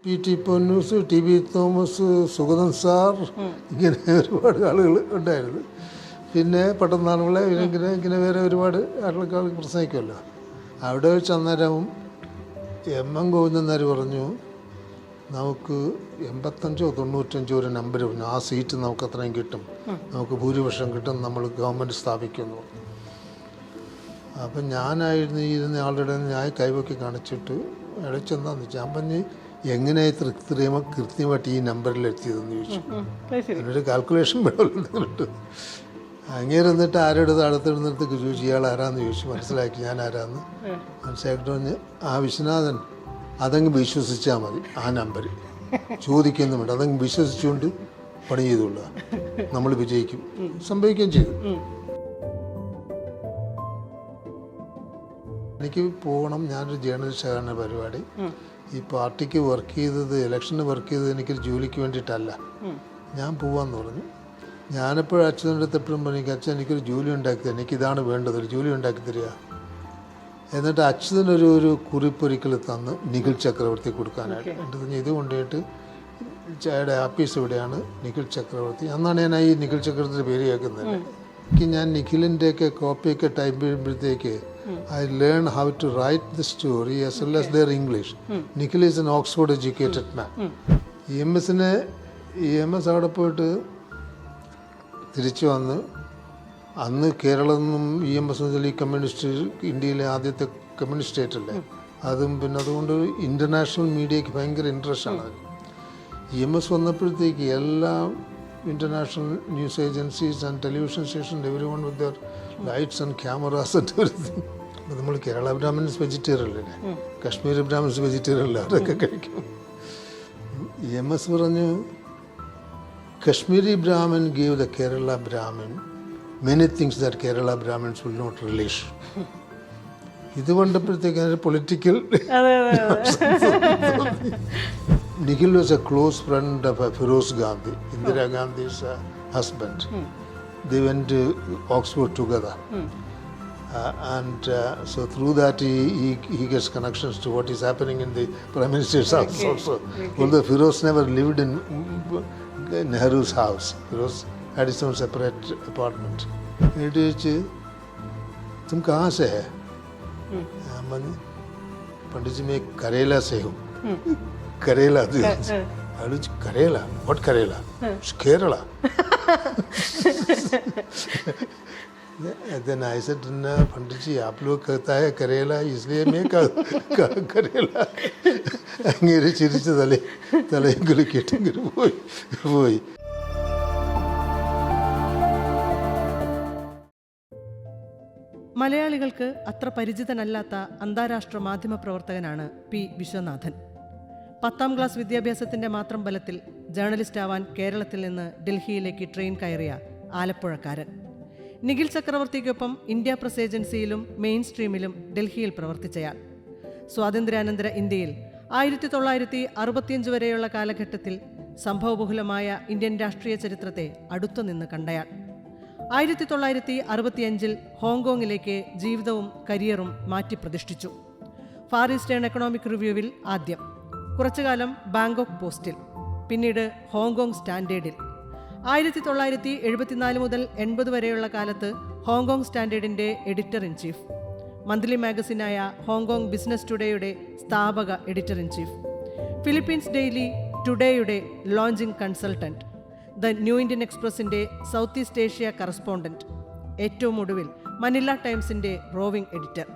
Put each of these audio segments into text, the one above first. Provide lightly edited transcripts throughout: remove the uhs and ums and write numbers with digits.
PT Ponnoos, TB Thomas, Sugathan sir, ഇങ്ങനെ ഒരുപാട് ആളുകൾ ഉണ്ടായിരുന്നു. പിന്നെ പെട്ടെന്നാളുകളെ ഇങ്ങനെ വേറെ ഒരുപാട് ആളുകൾക്ക് പ്രസംഗിക്കുമല്ലോ. അവിടെ വെച്ച് അന്നേരം MM ഗോവിന്ദൻ നായർ പറഞ്ഞു, നമുക്ക് 85-95 ഒരു നമ്പർ പറഞ്ഞു, ആ സീറ്റ് നമുക്ക് അത്രയും കിട്ടും, നമുക്ക് ഭൂരിപക്ഷം കിട്ടും, നമ്മൾ ഗവൺമെൻറ് സ്ഥാപിക്കുമെന്ന് പറഞ്ഞു. അപ്പം ഞാനായിരുന്നു ഇരുന്ന ആളുടെ ഞാൻ കൈവക്കി കാണിച്ചിട്ട് അവിടെ ചെന്നാന്ന് ഞാൻ പറഞ്ഞ് എങ്ങനെ കൃത്യമായിട്ട് ഈ നമ്പറിൽ എത്തിയതെന്ന് ചോദിച്ചു. അതിനൊരു കാൽക്കുലേഷൻ വേണമല്ലോ. അങ്ങേര് എന്നിട്ട് ആരോട് അടുത്തിരുന്നിടത്ത് ചോദിച്ചു ഇയാൾ ആരാന്ന് ചോദിച്ചു. മനസ്സിലാക്കി ഞാൻ ആരാന്ന് മനസ്സിലാക്കിയിട്ട് പറഞ്ഞ് ആ വിശ്വനാഥൻ അതങ്ങ് വിശ്വസിച്ചാൽ മതി, ആ നമ്പർ ചോദിക്കുന്നു വേണ്ട, അതങ്ങ് വിശ്വസിച്ചുകൊണ്ട് പണി ചെയ്തുകൊള്ളുക, നമ്മൾ വിജയിക്കും. സംഭവിക്കുകയും ചെയ്തു. എനിക്ക് പോകണം, ഞാനൊരു ജേർണലിസ്റ്റാണ് പരിപാടി. ഈ പാർട്ടിക്ക് വർക്ക് ചെയ്തത്, ഇലക്ഷന് വർക്ക് ചെയ്തത് എനിക്കൊരു ജോലിക്ക് വേണ്ടിയിട്ടല്ല, ഞാൻ പോവാന്ന് പറഞ്ഞു. ഞാനെപ്പോഴും അച്ഛൻ്റെ അടുത്ത് എപ്പോഴും പറഞ്ഞു, അച്ഛൻ എനിക്കൊരു ജോലി ഉണ്ടാക്കി തരിക, എനിക്കിതാണ് വേണ്ടത്, ഒരു ജോലി ഉണ്ടാക്കി തരിക. എന്നിട്ട് അച്ഛനൊരു കുറിപ്പൊരിക്കൽ തന്ന് നിഖിൽ ചക്രവർത്തി കൊടുക്കാനായിട്ട്. എന്നിട്ട് ഇത് കൊണ്ടുപോയിട്ട് ചായയുടെ ആപ്പീസ് എവിടെയാണ്, നിഖിൽ ചക്രവർത്തി. അന്നാണ് ഞാൻ ഈ നിഖിൽ ചക്രവർത്തിയുടെ പേര് കേൾക്കുന്നത്. എനിക്ക് ഞാൻ നിഖിലിൻ്റെയൊക്കെ കോപ്പിയൊക്കെ ടൈപ്പ് ചെയ്യുമ്പോഴത്തേക്ക് I learned how to write the story as well as their English. Nikhil is an Oxford educated man. EMS അവിടെ പോയിട്ട് തിരിച്ചു വന്ന് അന്ന് കേരളം നിന്നും EMS ഈ കമ്മ്യൂണിസ്റ്റ്, ഇന്ത്യയിലെ ആദ്യത്തെ കമ്മ്യൂണിസ്റ്റ് സ്റ്റേറ്റ് അല്ലേ അതും. പിന്നെ അതുകൊണ്ട് ഇൻ്റർനാഷണൽ മീഡിയയ്ക്ക് ഭയങ്കര ഇൻട്രസ്റ്റാണ് അത്. EMS വന്നപ്പോഴത്തേക്ക് എല്ലാ international news agencies and television stations, everyone with their lights and cameras and everything. അപ്പോൾ നമ്മൾ കേരള ബ്രാഹ്മിൻസ് വെജിറ്റേറിയൻ അല്ലേ, കാശ്മീരി ബ്രാഹ്മിൻസ് വെജിറ്റേറിയൻ അല്ല, അതൊക്കെ കഴിക്കും. EMS പറഞ്ഞു Kashmiri Brahmin gave the Kerala Brahmin many things that Kerala Brahmins will not relish. ഇത് കണ്ടപ്പോഴത്തേക്ക് political. Nikhil was a close friend of Firoz Gandhi, Indira Gandhi's husband. They went to Oxford together. So through that he gets connections to what is happening in the Prime Minister's house also. Although Firoz never lived in Nehru's house. Firoz had his own separate apartment. It is, तुम कहाँ से है? पंडित जी मैं करेला से हूँ. Karela. Karela? What Karela? Kerala. Then I said, Pandit ji, आप लोग कहता है करेला, इसलिए मैं करेला. അങ്ങനെ ചിരിച്ച് തലയെങ്കിലും കെട്ടിങ്ങനെ പോയി. മലയാളികൾക്ക് അത്ര പരിചിതനല്ലാത്ത അന്താരാഷ്ട്ര മാധ്യമ പ്രവർത്തകനാണ് P. വിശ്വനാഥൻ. 10ാം ക്ലാസ് വിദ്യാഭ്യാസത്തിന്റെ മാത്രം ബലത്തിൽ ജേർണലിസ്റ്റ് ആവാൻ കേരളത്തിൽ നിന്ന് ഡൽഹിയിലേക്ക് ട്രെയിൻ കയറിയ ആലപ്പുഴക്കാരൻ. നിഖിൽ ചക്രവർത്തിക്കൊപ്പം ഇന്ത്യ പ്രസ് ഏജൻസിയിലും മെയിൻ സ്ട്രീമിലും ഡൽഹിയിൽ പ്രവർത്തിച്ചയാൾ. സ്വാതന്ത്ര്യാനന്തര ഇന്ത്യയിൽ 1965 വരെയുള്ള കാലഘട്ടത്തിൽ സംഭവബഹുലമായ ഇന്ത്യൻ രാഷ്ട്രീയ ചരിത്രത്തെ അടുത്തുനിന്ന് കണ്ടയാൾ. 1965 ഹോങ്കോങ്ങിലേക്ക് ജീവിതവും കരിയറും മാറ്റി പ്രതിഷ്ഠിച്ചു. ഫാർ ഈസ്റ്റേൺ എക്കണോമിക് റിവ്യൂവിൽ ആദ്യം, കുറച്ചുകാലം ബാങ്കോക്ക് പോസ്റ്റിൽ, പിന്നീട് ഹോങ്കോങ് സ്റ്റാൻഡേർഡിൽ. 1974 മുതൽ 80 വരെയുള്ള കാലത്ത് ഹോങ്കോങ് സ്റ്റാൻഡേർഡിൻ്റെ എഡിറ്റർ ഇൻ ചീഫ്, മന്ത്ലി മാഗസിനായ ഹോങ്കോങ് ബിസിനസ് ടുഡേയുടെ സ്ഥാപക editor in chief, Philippines daily ടുഡേയുടെ launching consultant, the new Indian എക്സ്പ്രസിൻ്റെ സൗത്ത് ഈസ്റ്റ് ഏഷ്യ കറസ്പോണ്ടൻറ്റ്, ഏറ്റവും ഒടുവിൽ മനില ടൈംസിൻ്റെ റോവിംഗ് എഡിറ്റർ.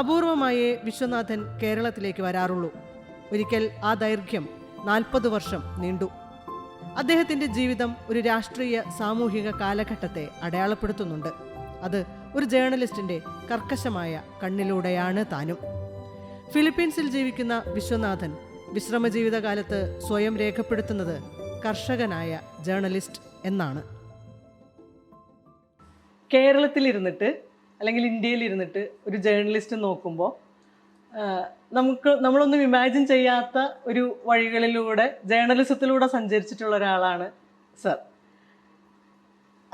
അപൂർവമായേ വിശ്വനാഥൻ കേരളത്തിലേക്ക് വരാറുള്ളൂ. ഒരിക്കൽ ആ ദൈർഘ്യം 40 വർഷം നീണ്ടു. അദ്ദേഹത്തിൻ്റെ ജീവിതം ഒരു രാഷ്ട്രീയ സാമൂഹിക കാലഘട്ടത്തെ അടയാളപ്പെടുത്തുന്നുണ്ട്. അത് ഒരു ജേർണലിസ്റ്റിൻ്റെ കർക്കശമായ കണ്ണിലൂടെയാണ് താനും. ഫിലിപ്പീൻസിൽ ജീവിക്കുന്ന വിശ്വനാഥൻ വിശ്രമജീവിതകാലത്ത് സ്വയം രേഖപ്പെടുത്തുന്നത് കർഷകനായ ജേർണലിസ്റ്റ് എന്നാണ്. കേരളത്തിലിരുന്നിട്ട് അല്ലെങ്കിൽ ഇന്ത്യയിലിരുന്നിട്ട് ഒരു ജേർണലിസ്റ്റ് നോക്കുമ്പോൾ നമ്മളൊന്നും ഇമാജിൻ ചെയ്യാത്ത ഒരു വഴികളിലൂടെ ജേർണലിസത്തിലൂടെ സഞ്ചരിച്ചിട്ടുള്ള ഒരാളാണ് സർ.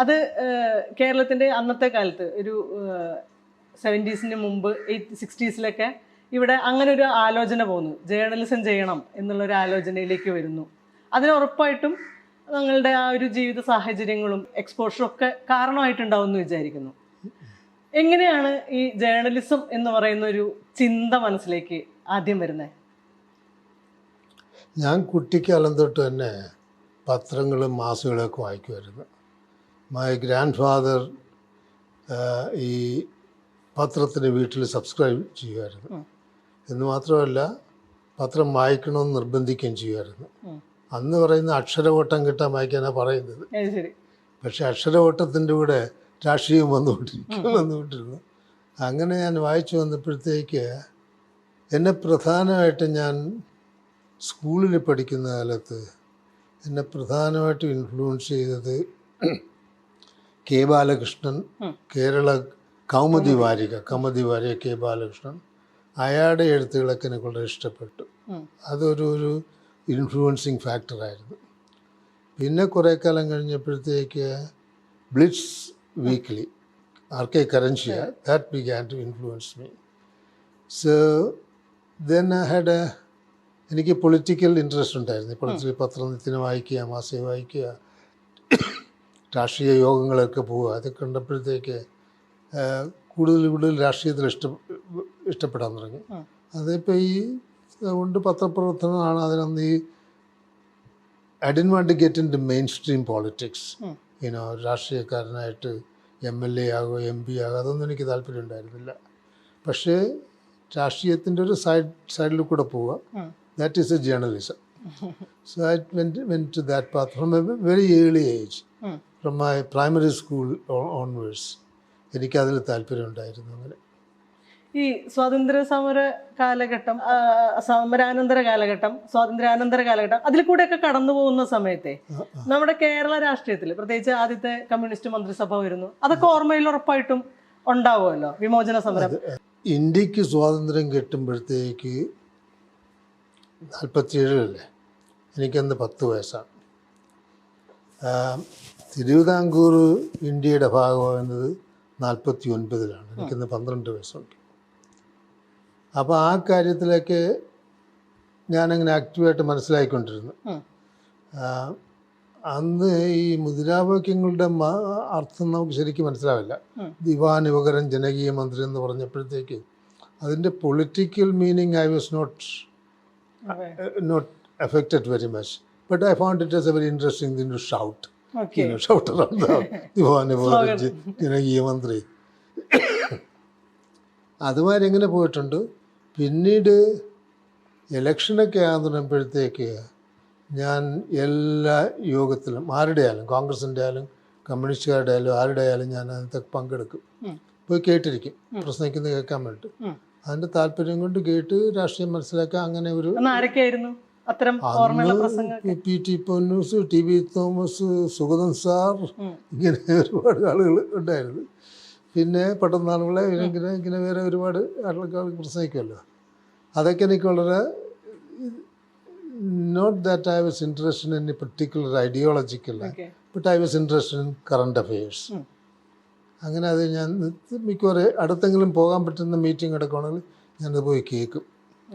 അത് കേരളത്തിൻ്റെ അന്നത്തെ കാലത്ത് ഒരു 70s മുമ്പ് 60s ഇവിടെ അങ്ങനെ ഒരു ആലോചന പോകുന്നു, ജേർണലിസം ചെയ്യണം എന്നുള്ളൊരു ആലോചനയിലേക്ക് വരുന്നു. അതിന് ഉറപ്പായിട്ടും നിങ്ങളുടെ ആ ഒരു ജീവിത സാഹചര്യങ്ങളും എക്സ്പോഷറും ഒക്കെ കാരണമായിട്ടുണ്ടാവും എന്ന് വിചാരിക്കുന്നു. എങ്ങനെയാണ് ഈ ജേർണലിസം എന്ന് പറയുന്ന ഒരു ചിന്ത മനസ്സിലേക്ക് ആദ്യം വരുന്നത്? ഞാൻ കുട്ടിക്കാലം തൊട്ട് തന്നെ പത്രങ്ങളും മാസികകളൊക്കെ വായിക്കുമായിരുന്നു. മൈ ഗ്രാൻഡ് ഫാദർ ഈ പത്രത്തിന് വീട്ടിൽ സബ്സ്ക്രൈബ് ചെയ്യുമായിരുന്നു. എന്ന് മാത്രമല്ല പത്രം വായിക്കണമെന്ന് നിർബന്ധിക്കുകയും ചെയ്യുമായിരുന്നു. അന്ന് പറയുന്ന അക്ഷരവോട്ടം കിട്ടാൻ വായിക്കാനാണ് പറയുന്നത്. പക്ഷെ അക്ഷരവോട്ടത്തിൻ്റെ കൂടെ രാഷ്ട്രീയം വന്നുകൊണ്ടിരുന്നു. അങ്ങനെ ഞാൻ വായിച്ചു വന്നപ്പോഴത്തേക്ക് എന്നെ പ്രധാനമായിട്ട് ഞാൻ സ്കൂളിൽ പഠിക്കുന്ന കാലത്ത് എന്നെ പ്രധാനമായിട്ടും ഇൻഫ്ലുവൻസ് ചെയ്തത് കെ ബാലകൃഷ്ണൻ, കേരള കൗമുദി വാരിക കെ ബാലകൃഷ്ണൻ, അയാളുടെ എഴുത്തുകളൊക്കെ എനിക്ക് വളരെ ഇഷ്ടപ്പെട്ടു. അതൊരു ഇൻഫ്ലുവൻസിങ് ഫാക്ടറായിരുന്നു. പിന്നെ കുറേ കാലം കഴിഞ്ഞപ്പോഴത്തേക്ക് blitz weekly, RK Karanchia, that began to influence me. So then I had എനിക്ക് പൊളിറ്റിക്കൽ ഇൻട്രസ്റ്റ് ഉണ്ടായിരുന്നു. പൊളിറ്റിക്കൽ പത്രത്തിന് വായിക്കുക, മാസിക വായിക്കുക, രാഷ്ട്രീയ യോഗങ്ങളൊക്കെ പോവുക. അതൊക്കെ കണ്ടപ്പോഴത്തേക്ക് കൂടുതൽ രാഷ്ട്രീയത്തിൽ ഇഷ്ടപ്പെടാൻ തുടങ്ങി. അതിപ്പോൾ ഈ അതുകൊണ്ട് പത്രപ്രവർത്തനമാണ്. അതിനൊന്ന് ഈ I didn't want to get into mainstream politics. രാഷ്ട്രീയക്കാരനായിട്ട് MLA ആകുക, MP ആകുക, അതൊന്നും എനിക്ക് താല്പര്യം ഉണ്ടായിരുന്നില്ല. പക്ഷേ രാഷ്ട്രീയത്തിൻ്റെ ഒരു സൈഡിൽ കൂടെ പോവുക, that is a journalism. So I went to that path from a very early age. From my primary school onwards എനിക്കതിൽ താല്പര്യം ഉണ്ടായിരുന്നു. അങ്ങനെ ഈ സ്വാതന്ത്ര്യ സമര കാലഘട്ടം, സമരാനന്തര കാലഘട്ടം, സ്വാതന്ത്ര്യാനന്തര കാലഘട്ടം, അതിൽ കൂടെയൊക്കെ കടന്നു പോകുന്ന സമയത്തെ നമ്മുടെ കേരള രാഷ്ട്രീയത്തിൽ പ്രത്യേകിച്ച് ആദ്യത്തെ കമ്മ്യൂണിസ്റ്റ് മന്ത്രിസഭ വരുന്നു. അതൊക്കെ ഓർമ്മയിൽ ഉറപ്പായിട്ടും ഉണ്ടാവുമല്ലോ. വിമോചന സമരം, ഇന്ത്യക്ക് സ്വാതന്ത്ര്യം കിട്ടുമ്പോഴത്തേക്ക് 47 എനിക്കന്ന് 10 വയസ്സാണ്. തിരുവിതാംകൂർ ഇന്ത്യയുടെ ഭാഗമാകുന്നത് 49 എനിക്കിന്ന് 12 വയസ്സുണ്ട്. അപ്പോൾ ആ കാര്യത്തിലൊക്കെ ഞാനങ്ങനെ ആക്റ്റീവായിട്ട് മനസ്സിലാക്കിക്കൊണ്ടിരുന്നു. അന്ന് ഈ മുദ്രാവാക്യങ്ങളുടെ അർത്ഥം നമുക്ക് ശരിക്കും മനസ്സിലാവില്ല. ദിവാൻ യുവകരൻ ജനകീയ മന്ത്രി എന്ന് പറഞ്ഞപ്പോഴത്തേക്ക് അതിൻ്റെ political meaning I was not affected very much, but I found it as a very interesting thing to shout. Shout around the ദിവാൻ യുവകരൻ ജനകീയ മന്ത്രി. അതുമാതിരി എങ്ങനെ പോയിട്ടുണ്ട്. പിന്നീട് ഇലക്ഷനൊക്കെ ആകുമ്പോഴത്തേക്ക് ഞാൻ എല്ലാ യോഗത്തിലും ആരുടെ ആയാലും, കോൺഗ്രസിൻ്റെ ആയാലും കമ്മ്യൂണിസ്റ്റുകാരുടെ ആയാലും ആരുടെ ആയാലും ഞാൻ അതിനകത്ത് പങ്കെടുക്കും. പോയി കേട്ടിരിക്കും, പ്രസംഗിക്കുന്നത് കേൾക്കാൻ വേണ്ടിയിട്ട്. അതിൻ്റെ താല്പര്യം കൊണ്ട് കേട്ട് രാഷ്ട്രീയം മനസ്സിലാക്കാൻ അങ്ങനെ ഒരു PT Ponnoos, TV Thomas, Sugathan sir, ഇങ്ങനെ ഒരുപാട് ആളുകൾ ഉണ്ടായിരുന്നു. പിന്നെ പെട്ടെന്നാളുകളെ ഇങ്ങനെ വേറെ ഒരുപാട് ആളുകൾ പ്രസംഗിക്കുമല്ലോ. അതൊക്കെ എനിക്ക് വളരെ not that I was interested in any particular ideological, but I was interested in current affairs. അങ്ങനെ അത് ഞാൻ മിക്കവാറും അടുത്തെങ്കിലും പോകാൻ പറ്റുന്ന മീറ്റിംഗ് എടുക്കുകയാണെങ്കിൽ ഞാനത് പോയി കേൾക്കും.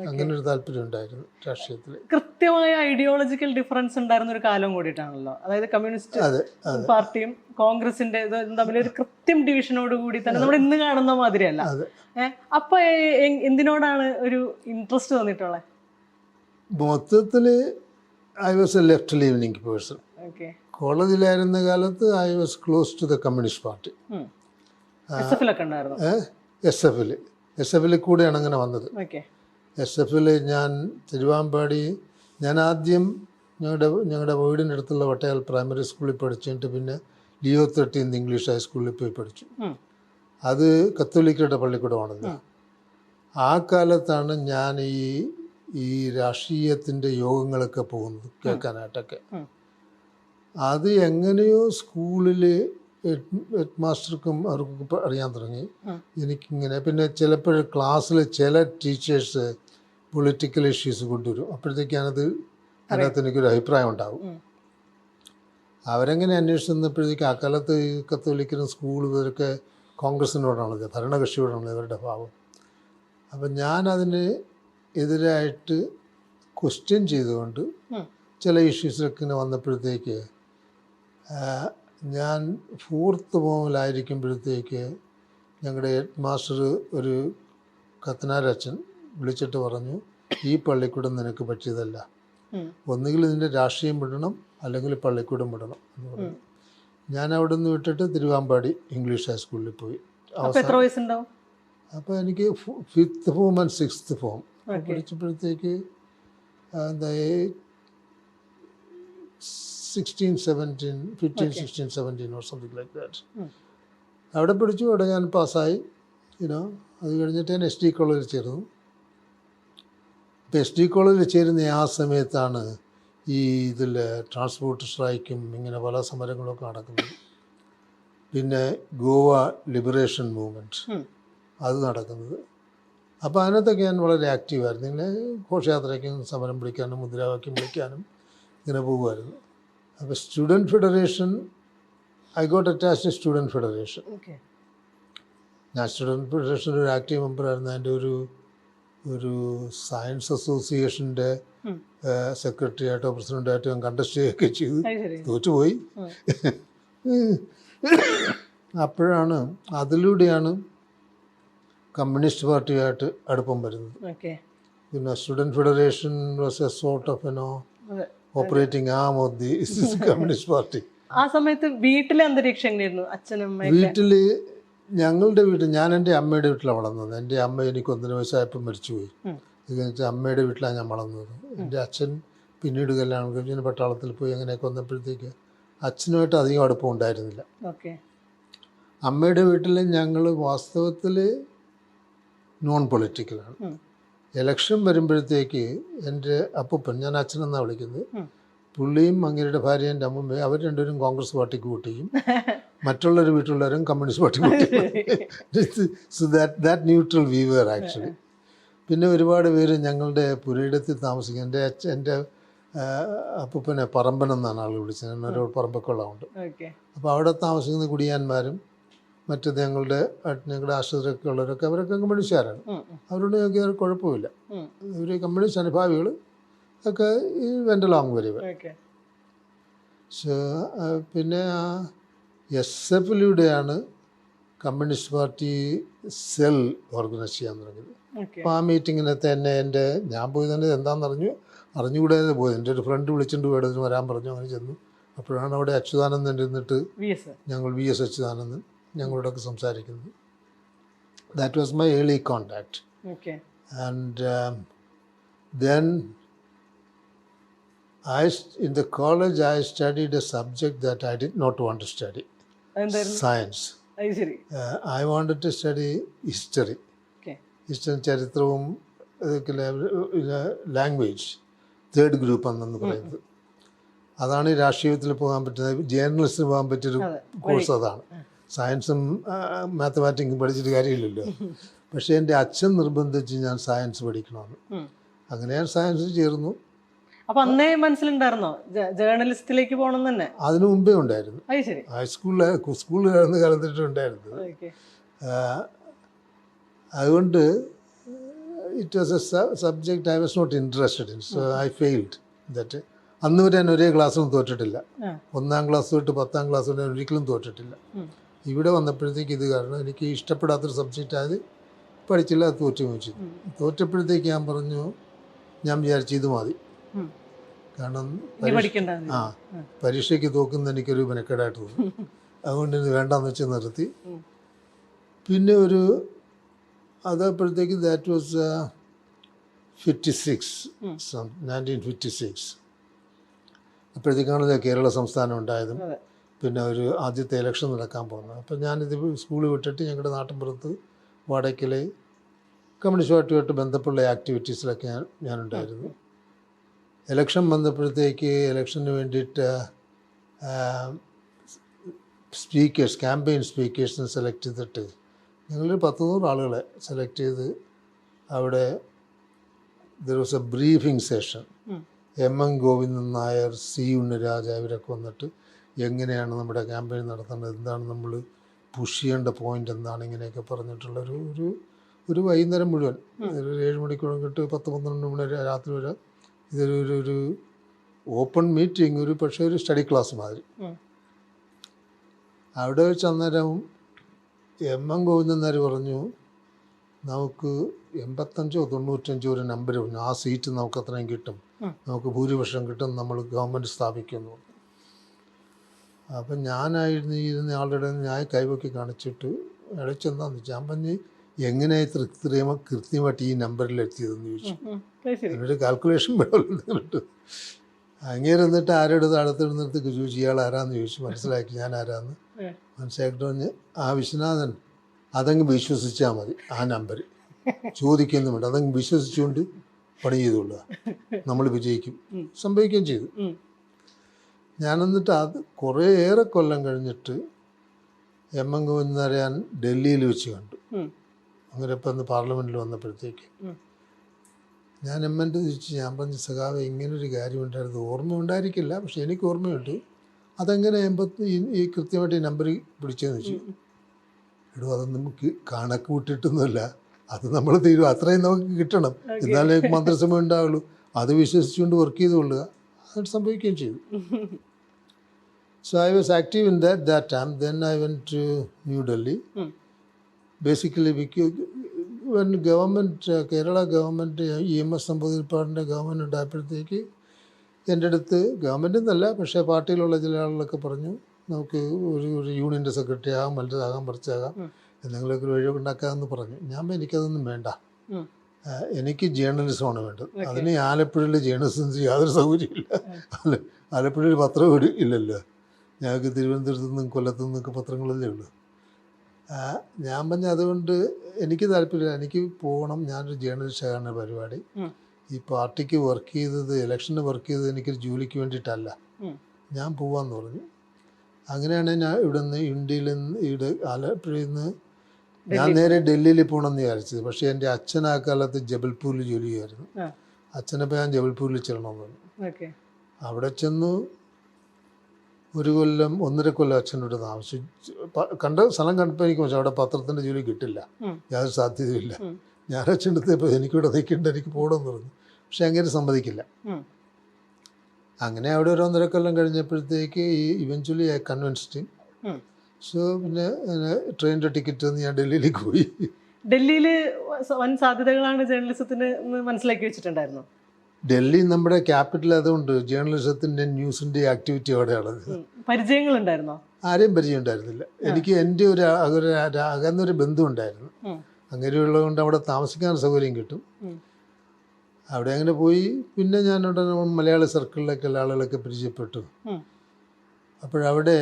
അങ്ങനെ ഒരു താല്പര്യം ഉണ്ടായിരുന്നു രാഷ്ട്രീയത്തിൽ. കൃത്യമായ ഐഡിയോളജിക്കൽ ഡിഫറൻസ് ഉണ്ടായിരുന്ന ഒരു കാലം കൂടിയിട്ടാണല്ലോ. അതായത് കമ്മ്യൂണിസ്റ്റ് പാർട്ടിയും കോൺഗ്രസിന്റെ തമ്മിലൊരു കൃത്യം ഡിവിഷനോട് കൂടി തന്നെ നമ്മൾ ഇന്ന് കാണുന്ന മാതിരിയല്ല. അപ്പൊ എന്തിനോടാണ് ഒരു ഇൻട്രസ്റ്റ് തോന്നിയിട്ടുള്ളത്? മൊത്തത്തിൽ I was a left leaning person. കോളേജിലായിരുന്ന കാലത്ത് I was close to the communist party. SF കൂടെയാണ് അങ്ങനെ വന്നത്. SF ഞാൻ തിരുവാമ്പാടി, ഞാൻ ആദ്യം ഞങ്ങളുടെ വീടിൻ്റെ അടുത്തുള്ള വട്ടയാൽ പ്രൈമറി സ്കൂളിൽ പഠിച്ചിട്ട് പിന്നെ ലിയോ 13 ഇംഗ്ലീഷ് ഹൈസ്കൂളിൽ പോയി പഠിച്ചു. അത് കത്തോലിക്കരുടെ പള്ളിക്കൂടമാണല്ലോ. ആ കാലത്താണ് ഞാൻ ഈ രാഷ്ട്രീയത്തിൻ്റെ യോഗങ്ങളൊക്കെ പോകുന്നത് കേൾക്കാനായിട്ടൊക്കെ. അത് എങ്ങനെയോ സ്കൂളിൽ ഹെഡ് മാസ്റ്റർക്കും അവർക്കൊക്കെ അറിയാൻ തുടങ്ങി. എനിക്കിങ്ങനെ പിന്നെ ചിലപ്പോൾ ക്ലാസ്സിൽ ചില ടീച്ചേഴ്സ് പൊളിറ്റിക്കൽ ഇഷ്യൂസ് കൊണ്ടുവരും. അപ്പോഴത്തേക്ക് അതിനകത്ത് എനിക്കൊരു അഭിപ്രായം ഉണ്ടാകും. അവരെങ്ങനെ അന്വേഷിച്ച് വന്നപ്പോഴത്തേക്ക് ആ കാലത്ത് ഈ കത്തോലിക്കലും സ്കൂൾ ഇവരൊക്കെ കോൺഗ്രസിനോടാണല്ലോ, ഭരണകക്ഷിയോടാണല്ലോ ഇവരുടെ ഭാവം. അപ്പം ഞാനതിന് എതിരായിട്ട് ക്വസ്റ്റ്യൻ ചെയ്തുകൊണ്ട് ചില ഇഷ്യൂസിലൊക്കെ ഇങ്ങനെ വന്നപ്പോഴത്തേക്ക് ഞാൻ 4th ഫോമിലായിരിക്കുമ്പോഴത്തേക്ക് ഞങ്ങളുടെ ഹെഡ് മാസ്റ്റർ ഒരു കത്തനാരച്ഛൻ വിളിച്ചിട്ട് പറഞ്ഞു, ഈ പള്ളിക്കൂടം നിനക്ക് പറ്റിയതല്ല, ഒന്നുകിൽ ഇതിൻ്റെ രാഷ്ട്രീയം വിടണം അല്ലെങ്കിൽ പള്ളിക്കൂടം വിടണം എന്ന് പറഞ്ഞു. ഞാൻ അവിടെ നിന്ന് വിട്ടിട്ട് തിരുവാമ്പാടി ഇംഗ്ലീഷ് ഹൈസ്കൂളിൽ പോയി. അപ്പോൾ എനിക്ക് 5th form and 6th form പഠിച്ചപ്പോഴത്തേക്ക് എന്താ 16, 17, 15, 16, 17 or something like that. അവിടെ പഠിച്ചു. അവിടെ ഞാൻ പാസ്സായി. അത് കഴിഞ്ഞിട്ട് ഞാൻ SD കോളേജിൽ ചേർന്നു. അപ്പോൾ SD കോളേജിൽ ചേരുന്ന ആ സമയത്താണ് ഈ ഇതിൽ ട്രാൻസ്പോർട്ട് സ്ട്രൈക്കും ഇങ്ങനെ പല സമരങ്ങളൊക്കെ നടക്കുന്നത്. പിന്നെ ഗോവ ലിബറേഷൻ മൂവ്മെൻറ്റ് അത് നടക്കുന്നത്. അപ്പോൾ അതിനകത്തൊക്കെ ഞാൻ വളരെ ആക്റ്റീവായിരുന്നു. ഇങ്ങനെ ഘോഷയാത്രയ്ക്കും സമരം വിളിക്കാനും മുദ്രാവാക്യം വിളിക്കാനും ഇങ്ങനെ പോകുമായിരുന്നു. അപ്പോൾ student federation, I got attached student federation. ഞാൻ സ്റ്റുഡൻറ്റ് ഫെഡറേഷൻ്റെ ഒരു ആക്റ്റീവ് മെമ്പറായിരുന്നു. അതിൻ്റെ ഒരു സയൻസ് അസോസിയേഷൻ്റെ സെക്രട്ടറി ആയിട്ടോ പ്രസിഡൻ്റായിട്ടോ ഞാൻ കണ്ടസ്റ്റ് ചെയ്യുകയൊക്കെ ചെയ്തു. തോറ്റുപോയി. അപ്പോഴാണ് അതിലൂടെയാണ് കമ്മ്യൂണിസ്റ്റ് പാർട്ടിയായിട്ട് അടുപ്പം വരുന്നത്. പിന്നെ student federation was a sort of operating arm of the communist party. ആ സമയത്ത് വീട്ടിലെ അന്തരീക്ഷം എങ്ങനെയായിരുന്നു? അച്ഛനും വീട്ടിൽ, ഞങ്ങളുടെ വീട്ടിൽ, ഞാൻ എൻ്റെ അമ്മയുടെ വീട്ടിലാണ് വളർന്നത്. എൻ്റെ അമ്മ എനിക്ക് 1 വയസ്സായപ്പോൾ മരിച്ചുപോയി. ഇത് കഴിഞ്ഞാൽ അമ്മയുടെ വീട്ടിലാണ് ഞാൻ വളർന്നത്. എൻ്റെ അച്ഛൻ പിന്നീട് കല്യാണം കഴിഞ്ഞ് പട്ടാളത്തിൽ പോയി. അങ്ങനെയൊക്കെ വന്നപ്പോഴത്തേക്ക് അച്ഛനുമായിട്ട് അധികം അടുപ്പം ഉണ്ടായിരുന്നില്ല. അമ്മയുടെ വീട്ടിൽ ഞങ്ങൾ വാസ്തവത്തിൽ നോൺ പൊളിറ്റിക്കലാണ്. ഇലക്ഷൻ വരുമ്പോഴത്തേക്ക് എൻ്റെ അപ്പൂപ്പൻ, ഞാൻ അച്ഛനെന്നാണ് വിളിക്കുന്നത്, പുള്ളിയും അങ്ങേരുടെ ഭാര്യ എൻ്റെ അമ്മൂമ്മയും അവർ രണ്ടുപേരും കോൺഗ്രസ് പാർട്ടിക്ക് വോട്ട് ചെയ്യും, മറ്റുള്ളവർ വീട്ടിലുള്ളവരും കമ്മ്യൂണിസ്റ്റ് പാർട്ടിക്ക് വോട്ട് ചെയ്യും. So that neutral we were actually. പിന്നെ ഒരുപാട് പേര് ഞങ്ങളുടെ പുരയിടത്തിൽ താമസിക്കും. എൻ്റെ അപ്പൂപ്പനെ പറമ്പൻ എന്നാണ് ആൾ വിളിച്ചത്. എന്നൊരു പറമ്പക്കുള്ളമുണ്ട്. അപ്പോൾ അവിടെ താമസിക്കുന്ന കുടിയാന്മാരും മറ്റ് ഞങ്ങളുടെ ആശ്രിതരൊക്കെ ഉള്ളവരൊക്കെ അവരൊക്കെ കമ്മ്യൂണിസ്റ്റുകാരാണ്. അവരോട് ഞങ്ങൾക്ക് കുഴപ്പമില്ല. ഇവർ കമ്മ്യൂണിസ്റ്റ് അനുഭാവികൾ ഒക്കെ ഈ വെൻ്റ് ലോങ് വരിക. പിന്നെ SF-ലൂടെയാണ് കമ്മ്യൂണിസ്റ്റ് പാർട്ടി സെൽ ഓർഗനൈസ് ചെയ്യാൻ തുടങ്ങിയത്. അപ്പോൾ ആ മീറ്റിങ്ങിനകത്ത് ഞാൻ പോയി തന്നെ എന്താണെന്ന് അറിഞ്ഞുകൂടാതെ പോയത്. എൻ്റെ ഒരു ഫ്രണ്ട് വിളിച്ചിട്ട് വേടതിന് വരാൻ പറഞ്ഞു. അങ്ങനെ ചെന്നു. അപ്പോഴാണ് അവിടെ അച്യുതാനന്ദൻ ഇരുന്നിട്ട് ഞങ്ങൾ VS അച്യുതാനന്ദൻ ഞങ്ങളോടൊക്കെ സംസാരിക്കുന്നത്. That was my early contact. And then in the college I studied a subject that I did not want to study. Science. I wanted to study history. History, ചരിത്രവും ലാംഗ്വേജ്, 3rd ഗ്രൂപ്പ് ആണെന്ന് പറയുന്നത്. അതാണ് ഈ രാഷ്ട്രീയത്തിൽ പോകാൻ പറ്റുന്നത്. ജേർണലിസ്റ്റിന് പോകാൻ പറ്റിയൊരു കോഴ്സ് അതാണ്. സയൻസും മാത്തമാറ്റിക്സും പഠിച്ചിട്ട് കാര്യമില്ലല്ലോ. പക്ഷേ എൻ്റെ അച്ഛൻ നിർബന്ധിച്ച് ഞാൻ സയൻസ് പഠിക്കണമെന്ന്. അങ്ങനെ ഞാൻ സയൻസിൽ ചേർന്നു. അപ്പൊ അന്നേ മനസ്സിലുണ്ടായിരുന്നോ ജേർണലിസ്റ്റിലേക്ക് പോകണം തന്നെ? അതിനു മുമ്പേ ഉണ്ടായിരുന്നു. സ്കൂളിൽ കയറുന്ന കാലത്തിട്ട് ഉണ്ടായിരുന്നത്. അതുകൊണ്ട് it was a subject I was not interested in. So I failed that. അന്ന് വരെ ഞാൻ ഒരേ ക്ലാസ്സിലും തോറ്റിട്ടില്ല. 1ാം ക്ലാസ് തൊട്ട് 10ാം ക്ലാസ് വരെ ഒരിക്കലും തോറ്റിട്ടില്ല. ഇവിടെ വന്നപ്പോഴത്തേക്ക് ഇത് കാരണം എനിക്ക് ഇഷ്ടപ്പെടാത്തൊരു സബ്ജക്റ്റ് ആയത് പഠിച്ചില്ല, അത് തോറ്റു. തോറ്റപ്പോഴത്തേക്ക് ഞാൻ വിചാരിച്ചു ഇത് മതി. കാരണം പരീക്ഷയ്ക്ക് തോക്കുന്ന എനിക്കൊരു മെനക്കേടായിട്ട് തോന്നി. അതുകൊണ്ട് ഇത് വേണ്ടാന്ന് വെച്ച് നിർത്തി. പിന്നെ അതപ്പോഴത്തേക്ക് ദാറ്റ് വാസ് 1956. അപ്പോഴത്തേക്കാണല്ലോ കേരള സംസ്ഥാനം ഉണ്ടായതും പിന്നെ ആദ്യത്തെ ഇലക്ഷൻ നടക്കാൻ പോകുന്നത്. അപ്പം ഞാനിത് സ്കൂളിൽ വിട്ടിട്ട് ഞങ്ങളുടെ നാട്ടിൻപുറത്ത് വടക്കിലെ കമ്മ്യൂണിസ്റ്റ് പാർട്ടിയുമായിട്ട് ബന്ധപ്പെട്ട ആക്ടിവിറ്റീസിലൊക്കെ ഞാനുണ്ടായിരുന്നു. ഇലക്ഷൻ വന്നപ്പോഴത്തേക്ക് ഇലക്ഷന് വേണ്ടിയിട്ട് ക്യാമ്പയിൻ സ്പീക്കേഴ്സിനെ സെലക്ട് ചെയ്തിട്ട് ഞങ്ങളൊരു 10-100 ആളുകളെ സെലക്ട് ചെയ്ത് അവിടെ there was A briefing session. M.N. Govindan Nair, C. Unniraja ഇവരൊക്കെ വന്നിട്ട് എങ്ങനെയാണ് നമ്മുടെ ക്യാമ്പയിൻ നടത്തേണ്ടത്, എന്താണ് നമ്മൾ പുഷ് ചെയ്യേണ്ട പോയിൻ്റ് എന്താണ്, ഇങ്ങനെയൊക്കെ പറഞ്ഞിട്ടുള്ളൊരു ഒരു വൈകുന്നേരം മുഴുവൻ ഒരു 7 മണിക്കൂർ തൊട്ട് 10-12 മണി വരെ രാത്രി വരെ ഇതൊരു ഓപ്പൺ മീറ്റിംഗ്, പക്ഷേ ഒരു സ്റ്റഡി ക്ലാസ് മാതിരി. അവിടെ വെച്ച് അന്നേരം എം ഗോവിന്ദൻ നായർ പറഞ്ഞു, നമുക്ക് 85-95 ഒരു നമ്പർ പറഞ്ഞു, ആ സീറ്റ് നമുക്ക് അത്രയും കിട്ടും, നമുക്ക് ഭൂരിപക്ഷം കിട്ടും, നമ്മൾ ഗവൺമെൻറ് സ്ഥാപിക്കുമെന്ന് പറഞ്ഞു. അപ്പം ഞാനായിരുന്ന ആളുടെ ഞാൻ കൈവക്കി കാണിച്ചിട്ട് ഇടച്ചെന്താന്ന് വെച്ചാൽ ഞാൻ പറഞ്ഞ് എങ്ങനെ കൃത്യമായിട്ട് ഈ നമ്പറിൽ എത്തിയതെന്ന് ചോദിച്ചു. എന്നൊരു കാൽക്കുലേഷൻ വേണമല്ലോ. അങ്ങനെ എന്നിട്ട് ആരോട് അടുത്തിടുന്നിടത്ത് ചോദിച്ചു ഇയാൾ ആരാന്ന് ചോദിച്ചു. മനസ്സിലാക്കി ഞാൻ ആരാന്ന് മനസ്സിലാക്കിയിട്ട് പറഞ്ഞ് ആ വിശ്വനാഥൻ അതങ്ങ് വിശ്വസിച്ചാൽ മതി, ആ നമ്പർ ചോദിക്കൊന്നും വേണ്ട, അതങ്ങ് വിശ്വസിച്ചുകൊണ്ട് പണി ചെയ്തുകൊള്ളുക, നമ്മൾ വിജയിക്കും. സംഭവിക്കുകയും ചെയ്തു. ഞാൻ എന്നിട്ട് അത് കുറേയേറെ കൊല്ലം കഴിഞ്ഞിട്ട് എം ഗോവിന്ദനെ ഞാൻ ഡൽഹിയിൽ വെച്ച് കണ്ടു. അങ്ങനെ ഇപ്പം ഒന്ന് പാർലമെൻറ്റിൽ വന്നപ്പോഴത്തേക്ക് ഞാൻ എമ്മൻ്റെ ചോദിച്ചു, ഞാൻ പറഞ്ഞ സഖാവ് ഇങ്ങനൊരു കാര്യം ഉണ്ടായിരുന്നു, ഓർമ്മ ഉണ്ടായിരിക്കില്ല, പക്ഷെ എനിക്ക് ഓർമ്മയുണ്ട്, അതെങ്ങനെ ഈ കൃത്യമായിട്ട് ഈ നമ്പർ പിടിച്ചതെന്ന് വെച്ചു. എടോ അത് നമുക്ക് കണക്ക് വിട്ടിട്ടൊന്നുമല്ല, അത് നമ്മൾ തീരും, അത്രയും നമുക്ക് കിട്ടണം, എന്നാലേ മന്ത്രിസഭ ഉണ്ടാവുള്ളൂ, അത് വിശ്വസിച്ചുകൊണ്ട് വർക്ക് ചെയ്തുകൊള്ളുക. അത് സംഭവിക്കുകയും ചെയ്തു. So I was active in that time. Then I went to New Delhi. Basically, because when Kerala government, EMS നമ്പൂതിരിപ്പാടിൻ്റെ ഗവൺമെൻറ് ഉണ്ടായപ്പോഴത്തേക്ക് എൻ്റെ അടുത്ത് ഗവൺമെൻറ് എന്നല്ല പക്ഷേ പാർട്ടിയിലുള്ള ചില ആളുകളൊക്കെ പറഞ്ഞു, നമുക്ക് ഒരു യൂണിയൻ്റെ സെക്രട്ടറി ആകാം, വലുതാകാം, മറിച്ചാകാം, എന്തെങ്കിലുമൊക്കെ ഒരു വഴി ഉണ്ടാക്കാമെന്ന് പറഞ്ഞു. ഞാൻ എനിക്കതൊന്നും വേണ്ട, എനിക്ക് ജേർണലിസമാണ് വേണ്ടത്. അതിന് ആലപ്പുഴയിൽ ജേർണലിസത്തിന് യാതൊരു സൗകര്യമില്ല. ആലപ്പുഴയിൽ പത്രം കൂടി ഇല്ലല്ലോ, ഞങ്ങൾക്ക് തിരുവനന്തപുരത്തു നിന്നും കൊല്ലത്തു നിന്നൊക്കെ പത്രങ്ങളല്ലേ ഉള്ളൂ. ഞാൻ പറഞ്ഞ അതുകൊണ്ട് എനിക്ക് താല്പര്യമില്ല, എനിക്ക് പോകണം, ഞാനൊരു ജേർണലിസ്റ്റാണ് പരിപാടി. ഈ പാർട്ടിക്ക് വർക്ക് ചെയ്തത്, ഇലക്ഷന് വർക്ക് ചെയ്തത് എനിക്കൊരു ജോലിക്ക് വേണ്ടിയിട്ടല്ല, ഞാൻ പോവാന്ന് പറഞ്ഞു. അങ്ങനെയാണ് ഞാൻ ഇവിടെ നിന്ന് ഇന്ത്യയിൽ നിന്ന് ആലപ്പുഴയിൽ നിന്ന് ഞാൻ നേരെ ഡൽഹിയിൽ പോകണമെന്ന് വിചാരിച്ചത്. പക്ഷേ എൻ്റെ അച്ഛൻ ആ കാലത്ത് ജബൽപൂരിൽ ജോലി ചെയ്യുമായിരുന്നു. അച്ഛനപ്പോൾ ഞാൻ ജബൽപൂരിൽ ചെല്ലണമെന്ന് പറഞ്ഞു. അവിടെ ചെന്നു ഒരു കൊല്ലം 1.5 കൊല്ലം അച്ഛനോട് താമസിച്ചു. കണ്ട സ്ഥലം കണ്ടപ്പോൾ എനിക്ക് പക്ഷേ അവിടെ പത്രത്തിൻ്റെ ജോലി കിട്ടില്ല, യാതൊരു സാധ്യതയില്ല. ഞാൻ അച്ഛൻ്റെ അടുത്തപ്പോൾ എനിക്കിവിടെ നിൽക്കേണ്ട, എനിക്ക് പോകണമെന്ന് പറഞ്ഞു. പക്ഷെ അങ്ങനെ സമ്മതിക്കില്ല. അങ്ങനെ അവിടെ ഒരു 1.5 കൊല്ലം കഴിഞ്ഞപ്പോഴത്തേക്ക് eventually I convinced him. So പിന്നെ ട്രെയിനിൻ്റെ ടിക്കറ്റ് ഞാൻ ഡൽഹിയിലേക്ക് പോയി. ഡൽഹിയിൽ വൻ സാധ്യതകളാണ് ജേർണലിസത്തിന് മനസ്സിലാക്കി വെച്ചിട്ടുണ്ടായിരുന്നു. ഡൽഹി നമ്മുടെ ക്യാപിറ്റൽ, അതുകൊണ്ട് ജേർണലിസത്തിൻ്റെ ന്യൂസിൻ്റെ ആക്ടിവിറ്റി അവിടെയാണ്. പരിചയങ്ങളുണ്ടായിരുന്നോ? ആരെയും പരിചയം ഉണ്ടായിരുന്നില്ല. എനിക്ക് എൻ്റെ ഒരു അകന്നൊരു ബന്ധം ഉണ്ടായിരുന്നു, അങ്ങനെയുള്ളത് കൊണ്ട് അവിടെ താമസിക്കാൻ സൗകര്യം കിട്ടും. അവിടെ അങ്ങനെ പോയി. പിന്നെ ഞാനവിടെ മലയാള സർക്കിളിലൊക്കെ ഉള്ള ആളുകളൊക്കെ പരിചയപ്പെട്ടു. അപ്പോഴവിടെ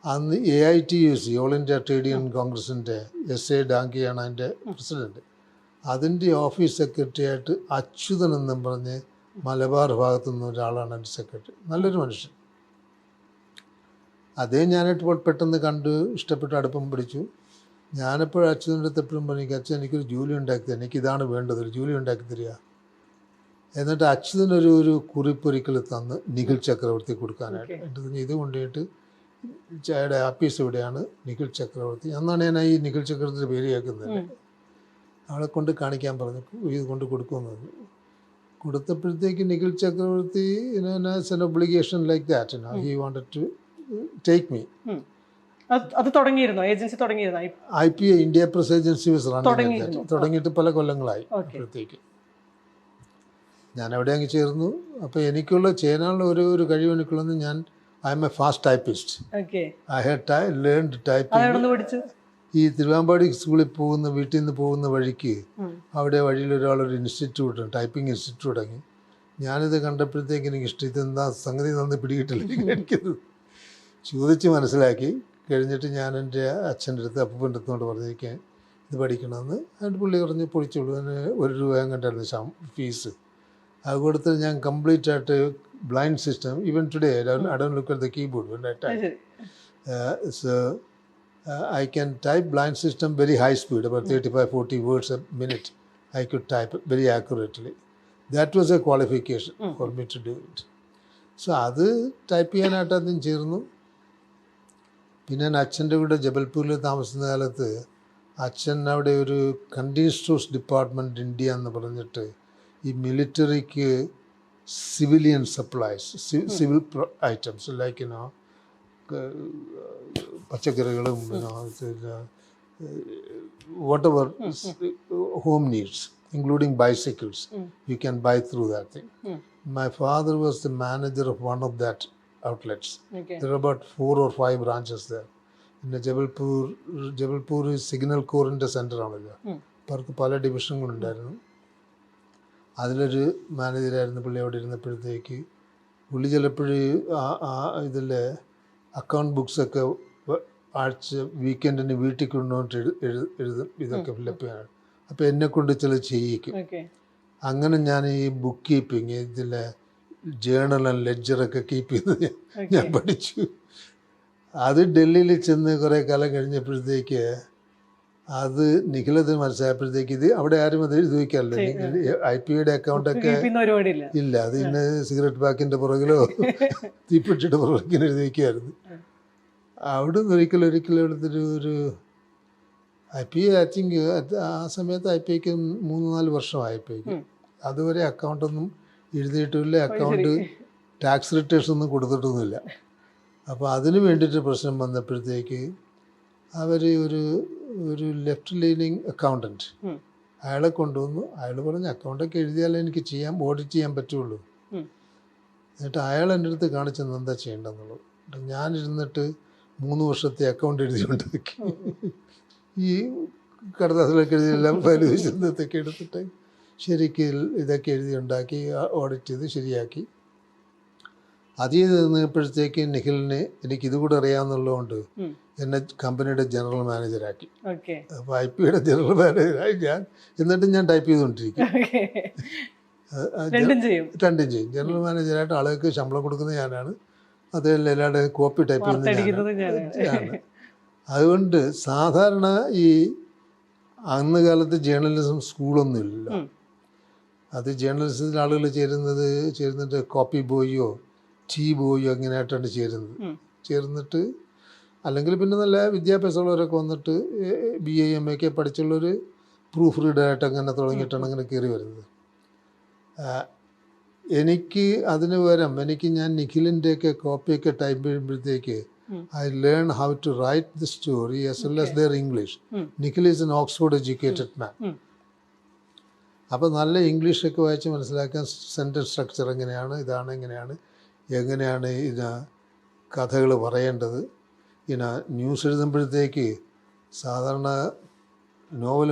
അന്ന് AITUC, all India trade union കോൺഗ്രസിൻ്റെ SA ഡാങ്കിയാണ് അതിൻ്റെ പ്രസിഡൻറ്റ്. അതിൻ്റെ ഓഫീസ് സെക്രട്ടറി ആയിട്ട് അച്യുതൻ എന്നും പറഞ്ഞ് മലബാർ ഭാഗത്തു നിന്ന് ഒരാളാണ് എൻ്റെ സെക്രട്ടറി. നല്ലൊരു മനുഷ്യൻ. അതേ ഞാനിപ്പോൾ പെട്ടെന്ന് കണ്ട് ഇഷ്ടപ്പെട്ട് അടുപ്പം പിടിച്ചു. ഞാനെപ്പോഴും അച്യുതൻ്റെ അടുത്ത് എപ്പോഴും പറഞ്ഞു, അച്ഛൻ എനിക്കൊരു ജോലി ഉണ്ടാക്കി തരിക, എനിക്കിതാണ് വേണ്ടത്, ഒരു ജോലി ഉണ്ടാക്കി തരിക. എന്നിട്ട് അച്യുതനൊരു കുറിപ്പൊരിക്കൽ തന്ന് നിഖിൽ ചക്രവർത്തി കൊടുക്കാനായിട്ട്. എന്നിട്ട് ഇത് കൊണ്ടുപോയിട്ട് ചായയുടെ ആപ്പീസ് ഇവിടെയാണ്, നിഖിൽ ചക്രവർത്തി. അന്നാണ് ഞാൻ ഈ നിഖിൽ ചക്രവർത്തിയുടെ പേര് കേൾക്കുന്നത്. അവളെ കൊണ്ട് കാണിക്കാൻ പറഞ്ഞു, ഇത് കൊണ്ട് കൊടുക്കുമെന്ന് പറഞ്ഞു. കൊടുത്തപ്പോഴത്തേക്ക് Nikhil Chakravarthy an obligation like that, he wanted to take me. അത് തുടങ്ങിയിരുന്നു, ഏജൻസി തുടങ്ങിയിരുന്നു. IPA ഇന്ത്യ പ്രസ് ഏജൻസി തുടങ്ങിയിട്ട് പല കൊല്ലങ്ങളായി. അപ്പോഴത്തേക്ക് ഞാൻ അവിടെ അങ്ങ് ചേർന്നു. അപ്പോൾ എനിക്കുള്ള ചേരാനുള്ള ഒരു കഴിവ് എനിക്കുള്ളത്, ഞാൻ I M A fast typist. I had learned typing. ഈ തിരുവാമ്പാടി സ്കൂളിൽ പോകുന്ന, വീട്ടിൽ നിന്ന് പോകുന്ന വഴിക്ക് അവിടെ വഴിയിൽ ഒരാളൊരു ഇൻസ്റ്റിറ്റ്യൂട്ട്, ടൈപ്പിംഗ് ഇൻസ്റ്റിറ്റ്യൂട്ട് തുടങ്ങി. ഞാനിത് കണ്ടപ്പോഴത്തേക്ക് എനിക്ക് ഇഷ്ടം, ഇതെന്താ സംഗതി നന്ന് പിടികിട്ടില്ല എനിക്കത് ചോദിച്ച് മനസ്സിലാക്കി കഴിഞ്ഞിട്ട് ഞാൻ എൻ്റെ അച്ഛൻ്റെ അടുത്ത് അപ്പൂപ്പൻ്റെ അടുത്തോണ്ട് പറഞ്ഞിരിക്കാൻ ഇത് പഠിക്കണമെന്ന്. അതിൻ്റെ പുള്ളി പറഞ്ഞ് പൊളിച്ചോളൂ. അതിന് ₹1 കണ്ടായിരുന്നു ഫീസ്. അത് കൊടുത്ത് ഞാൻ കംപ്ലീറ്റ് ആയിട്ട് blind system, even today I don't look at the keyboard when I type. So I can type blind system very high speed, about 35-40 words a minute. I could type it very accurately. That was a qualification for me to do it. So അത് type ചെയ്യാനായിട്ട് ആദ്യം ചേർന്നു. പിന്നെ ഞാൻ അച്ഛൻ്റെ കൂടെ ജബൽപൂരിൽ താമസിക്കുന്ന കാലത്ത് അച്ഛൻ അവിടെ ഒരു കണ്ടീഷൻ സ്റ്റോഴ്സ് ഡിപ്പാർട്ട്മെൻറ്റ് ഇന്ത്യ എന്ന് പറഞ്ഞിട്ട് ഈ മിലിറ്ററിക്ക് civilian supplies, civil items like പച്ചക്കറികളും whatever home needs, including bicycles, you can buy through that thing. My father was the manager of one of that outlets. There are about 4 or 5 branches there. In Jabalpur is Signal Corps in the center ആണല്ലോ. അപ്പോൾ അവർക്ക് പല ഡിവിഷനുകളുണ്ടായിരുന്നു. അതിലൊരു മാനേജറായിരുന്നു പുള്ളി. അവിടെ ഇരുന്നപ്പോഴത്തേക്ക് പുള്ളി ചിലപ്പോഴും ഇതിലെ account ബുക്സൊക്കെ ആഴ്ച വീക്കെൻഡിന് വീട്ടിൽ കൊണ്ടുപോയിട്ട് എഴുതും ഇതൊക്കെ ഫില്ലപ്പ് ചെയ്യാനാണ്. അപ്പോൾ എന്നെക്കൊണ്ട് ചില ചെയ്യിക്കും. അങ്ങനെ ഞാൻ ഈ ബുക്ക് കീപ്പിങ്, ഇതിലെ ജേണൽ ആൻഡ് ലെഡ്ജറൊക്കെ കീപ്പ് ചെയ്യുന്നത് ഞാൻ പഠിച്ചു. അത് ഡൽഹിയിൽ ചെന്ന് കുറേ കാലം കഴിഞ്ഞപ്പോഴത്തേക്ക് അത് നിഖിലത്തിന് മനസ്സിലായപ്പോഴത്തേക്ക് ഇത് അവിടെ ആരും അത് എഴുതി വയ്ക്കാറില്ല. IPയുടെ അക്കൗണ്ടൊക്കെ ഇല്ല. അത് ഇന്ന് സിഗരറ്റ് പാക്കിൻ്റെ പുറകിലോ തീപ്പെട്ടിയുടെ പുറകിൽ എഴുതി വയ്ക്കുമായിരുന്നു. അവിടെ നിന്ന് ഒരിക്കലും എടുത്തിട്ട് IP ഐ തിങ്ക് ആ സമയത്ത് IPക്ക് 3-4 വർഷമായപ്പോഴേക്കും അതുവരെ അക്കൗണ്ടൊന്നും എഴുതിയിട്ടുമില്ല, അക്കൗണ്ട് ടാക്സ് റിട്ടേൺസ് ഒന്നും കൊടുത്തിട്ടൊന്നുമില്ല. അപ്പോൾ അതിന് വേണ്ടിയിട്ട് പ്രശ്നം വന്നപ്പോഴത്തേക്ക് അവർ ഒരു ലെഫ്റ്റ് ലീനിങ് അക്കൗണ്ടൻറ്റ് അയാളെ കൊണ്ടുവന്നു. അയാൾ പറഞ്ഞു അക്കൗണ്ടൊക്കെ എഴുതിയാലേ എനിക്ക് ഓഡിറ്റ് ചെയ്യാൻ പറ്റുള്ളൂ. എന്നിട്ട് അയാൾ എൻ്റെ അടുത്ത് കാണിച്ചെന്ന് എന്താ ചെയ്യേണ്ടതെന്നുള്ളത്. ഞാനിരുന്നിട്ട് 3 വർഷത്തെ അക്കൗണ്ട് എഴുതിയുണ്ടാക്കി. ഈ കടലാസിലൊക്കെ എഴുതിയെല്ലാം ഫയൽ വിശദത്തൊക്കെ എടുത്തിട്ട് ശരിക്കും ഇതൊക്കെ എഴുതിയുണ്ടാക്കി ഓഡിറ്റ് ചെയ്ത് ശരിയാക്കി. അത് ചെയ്ത് നിന്നപ്പോഴത്തേക്ക് നിഖിലിനെ എനിക്കിതുകൂടെ അറിയാമെന്നുള്ളതുകൊണ്ട് എന്നെ കമ്പനിയുടെ ജനറൽ മാനേജറാക്കി. അപ്പോൾ IPയുടെ ജനറൽ മാനേജറായി ഞാൻ. എന്നിട്ട് ഞാൻ ടൈപ്പ് ചെയ്തുകൊണ്ടിരിക്കും. രണ്ടും ചെയ്യും. ജനറൽ മാനേജറായിട്ട് ആളുകൾക്ക് ശമ്പളം കൊടുക്കുന്നത് ഞാനാണ്, അതെല്ലാം എല്ലാവരുടെ കോപ്പി ടൈപ്പ് ചെയ്യുന്നത്. അതുകൊണ്ട് സാധാരണ ഈ അന്ന് കാലത്ത് ജേർണലിസം സ്കൂളൊന്നും ഇല്ലല്ലോ. അത് ജേർണലിസത്തിൽ ആളുകൾ ചേരുന്നിട്ട് കോപ്പി ബോയോ ടീ ബോയോ അങ്ങനെയായിട്ടാണ് ചേർന്നിട്ട് അല്ലെങ്കിൽ പിന്നെ നല്ല വിദ്യാഭ്യാസമുള്ളവരൊക്കെ വന്നിട്ട് BA MA ഒക്കെ പഠിച്ചുള്ളൊരു പ്രൂഫ് റീഡറായിട്ട് അങ്ങനെ തുടങ്ങിയിട്ടാണ് അങ്ങനെ കയറി വരുന്നത്. എനിക്ക് അതിന് പകരം ഞാൻ നിഖിലിൻ്റെയൊക്കെ കോപ്പിയൊക്കെ ടൈപ്പ് ചെയ്യുമ്പോഴത്തേക്ക് I learn how to write the story as well as their English. Nikhil is an Oxford educated man. അപ്പോൾ നല്ല ഇംഗ്ലീഷൊക്കെ വായിച്ച് മനസ്സിലാക്കാൻ സെൻറ്റൻസ് സ്ട്രക്ചർ എങ്ങനെയാണ് ഇത് കഥകൾ പറയേണ്ടത്. ന്യൂസ് എഴുതുമ്പോഴത്തേക്ക് സാധാരണ നോവൽ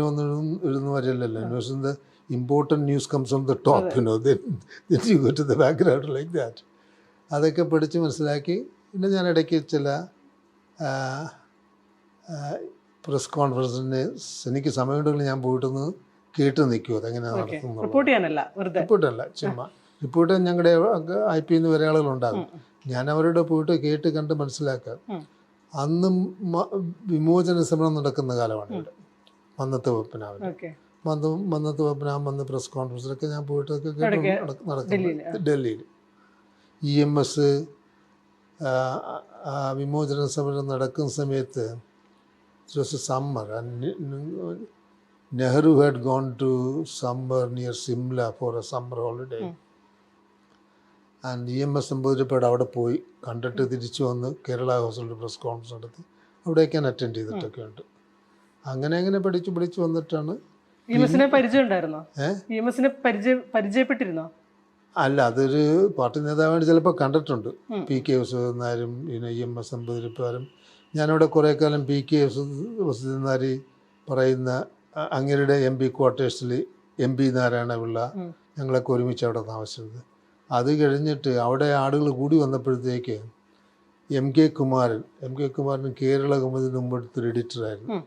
എഴുതുന്ന വരെയല്ലല്ലോ. ന്യൂസിൻ്റെ important news comes from the top, then you go to the background like that. അതൊക്കെ പഠിച്ച് മനസ്സിലാക്കി. പിന്നെ ഞാൻ ഇടയ്ക്ക് ചില പ്രസ് കോൺഫറൻസിന് എനിക്ക് സമയമുണ്ടെങ്കിൽ ഞാൻ പോയിട്ടൊന്ന് കേട്ട് നിൽക്കുമോ അതെങ്ങനെയാണ് നടത്തുന്നത്. റിപ്പോർട്ടല്ല, ചുമ്മാ റിപ്പോർട്ട് ഞങ്ങളുടെ IPന്ന് വരെ ആളുകളുണ്ടാകും. ഞാൻ അവരുടെ പോയിട്ട് കേട്ട് കണ്ട് മനസ്സിലാക്കാം. അന്നും വിമോചന സമരം നടക്കുന്ന കാലമാണ് ഇവിടെ. മന്നത്ത് വന്ന് പ്രസ് കോൺഫറൻസിലൊക്കെ ഞാൻ പോയിട്ടൊക്കെ കേട്ട് നടക്കുന്നത് ഡൽഹിയിൽ. EMS വിമോചന സമരം നടക്കുന്ന സമയത്ത് it was a summer and Nehru had gone to somewhere near Simla for a summer holiday. And EMS Namboodiripad അവിടെ പോയി കണ്ടിട്ട് തിരിച്ചു വന്ന് കേരള ഹൗസിൽ പ്രസ് കോൺഫറൻസ് നടത്തി അവിടേക്ക് ഞാൻ അറ്റൻഡ് ചെയ്തിട്ടൊക്കെ ഉണ്ട്. അങ്ങനെ പഠിച്ചു വന്നിട്ടാണ്. പരിചയപ്പെട്ടിരുന്നോ? അല്ല, അതൊരു പാർട്ടി നേതാവായിട്ട് ചിലപ്പോൾ കണ്ടിട്ടുണ്ട്. PK വസുദേവനാരും EMS നമ്പൂതിരിപ്പാരും. ഞാനിവിടെ കുറേ കാലം PK വസുദേവനാരി പറയുന്ന അങ്ങേരുടെ MP ക്വാർട്ടേഴ്സിൽ MP നാരായണപിള്ള ഞങ്ങളൊക്കെ ഒരുമിച്ച് അവിടെ താമസിച്ചത്. അത് കഴിഞ്ഞിട്ട് അവിടെ ആളുകൾ കൂടി വന്നപ്പോഴത്തേക്ക് MK കുമാരൻ കേരള കൗമുദിന് മുമ്പെടുത്തൊരു എഡിറ്ററായിരുന്നു.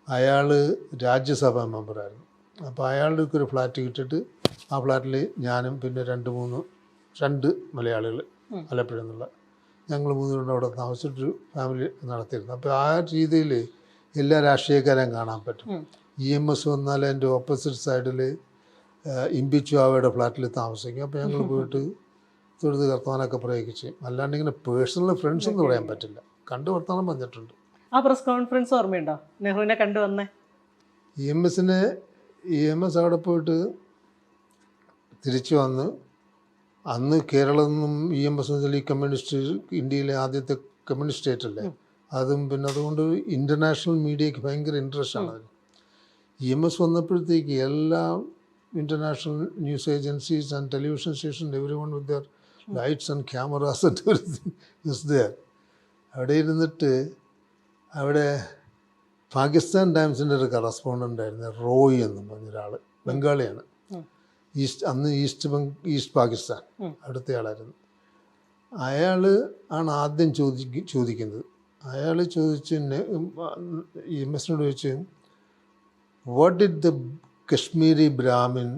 അയാൾ രാജ്യസഭാ മെമ്പറായിരുന്നു. അപ്പോൾ അയാളുടെ ഒരു ഫ്ലാറ്റ് കിട്ടിയിട്ട് ആ ഫ്ലാറ്റിൽ ഞാനും പിന്നെ 2 മലയാളികൾ ആലപ്പുഴ എന്നുള്ള ഞങ്ങൾ 3 പേരും അവിടെ താമസിച്ചിട്ടൊരു ഫാമിലി നടത്തിയിരുന്നു. അപ്പോൾ ആ രീതിയിൽ എല്ലാ രാഷ്ട്രീയക്കാരെയും കാണാൻ പറ്റും. EMS വന്നാൽ എൻ്റെ ഓപ്പോസിറ്റ് സൈഡിൽ ഇമ്പിച്ചുവാവയുടെ ഫ്ലാറ്റിൽ താമസിക്കും. അപ്പോൾ ഞങ്ങൾ പോയിട്ട് തൊഴുത് വർത്തമാനമൊക്കെ പറയുകയൊക്കെ ചെയ്യും. അല്ലാണ്ട് ഇങ്ങനെ പേഴ്സണൽ ഫ്രണ്ട്സ് എന്ന് പറയാൻ പറ്റില്ല. കണ്ട് വർത്തമാനം പറഞ്ഞിട്ടുണ്ട്. ആ പ്രസ് കോൺഫറൻസ് ഓർമ്മയുണ്ടോ, നെഹ്റുവിനെ കണ്ടു വന്നേ? EMS അവിടെ പോയിട്ട് തിരിച്ചു വന്ന്, അന്ന് കേരളം നിന്നും EMS ഈ കമ്മ്യൂണിസ്റ്റ്, ഇന്ത്യയിലെ ആദ്യത്തെ കമ്മ്യൂണിസ്റ്റ് സ്റ്റേറ്റ് അല്ലേ അതും. പിന്നെ അതുകൊണ്ട് ഇൻ്റർനാഷണൽ മീഡിയയ്ക്ക് ഭയങ്കര ഇൻട്രസ്റ്റ് ആണ് അതിന്. EMS വന്നപ്പോഴത്തേക്ക് എല്ലാ international news agencies and television station, every one with their lights and cameras and everything is there. അവിടെ ഇരുന്നിട്ട് അവിടെ പാകിസ്ഥാൻ ടൈംസിൻ്റെ ഒരു കറസ്പോണ്ടൻ്റ് ആയിരുന്നു, റോയ് എന്ന് പറഞ്ഞൊരാൾ, ബംഗാളിയാണ്. അന്ന് ഈസ്റ്റ് പാകിസ്ഥാൻ അടുത്ത ആളായിരുന്നു. അയാൾ ആണ് ആദ്യം ചോദിക്കുന്നത്. അയാൾ ചോദിച്ച് EMSനോട് ചോദിച്ചു, what did the Kashmiri Brahmin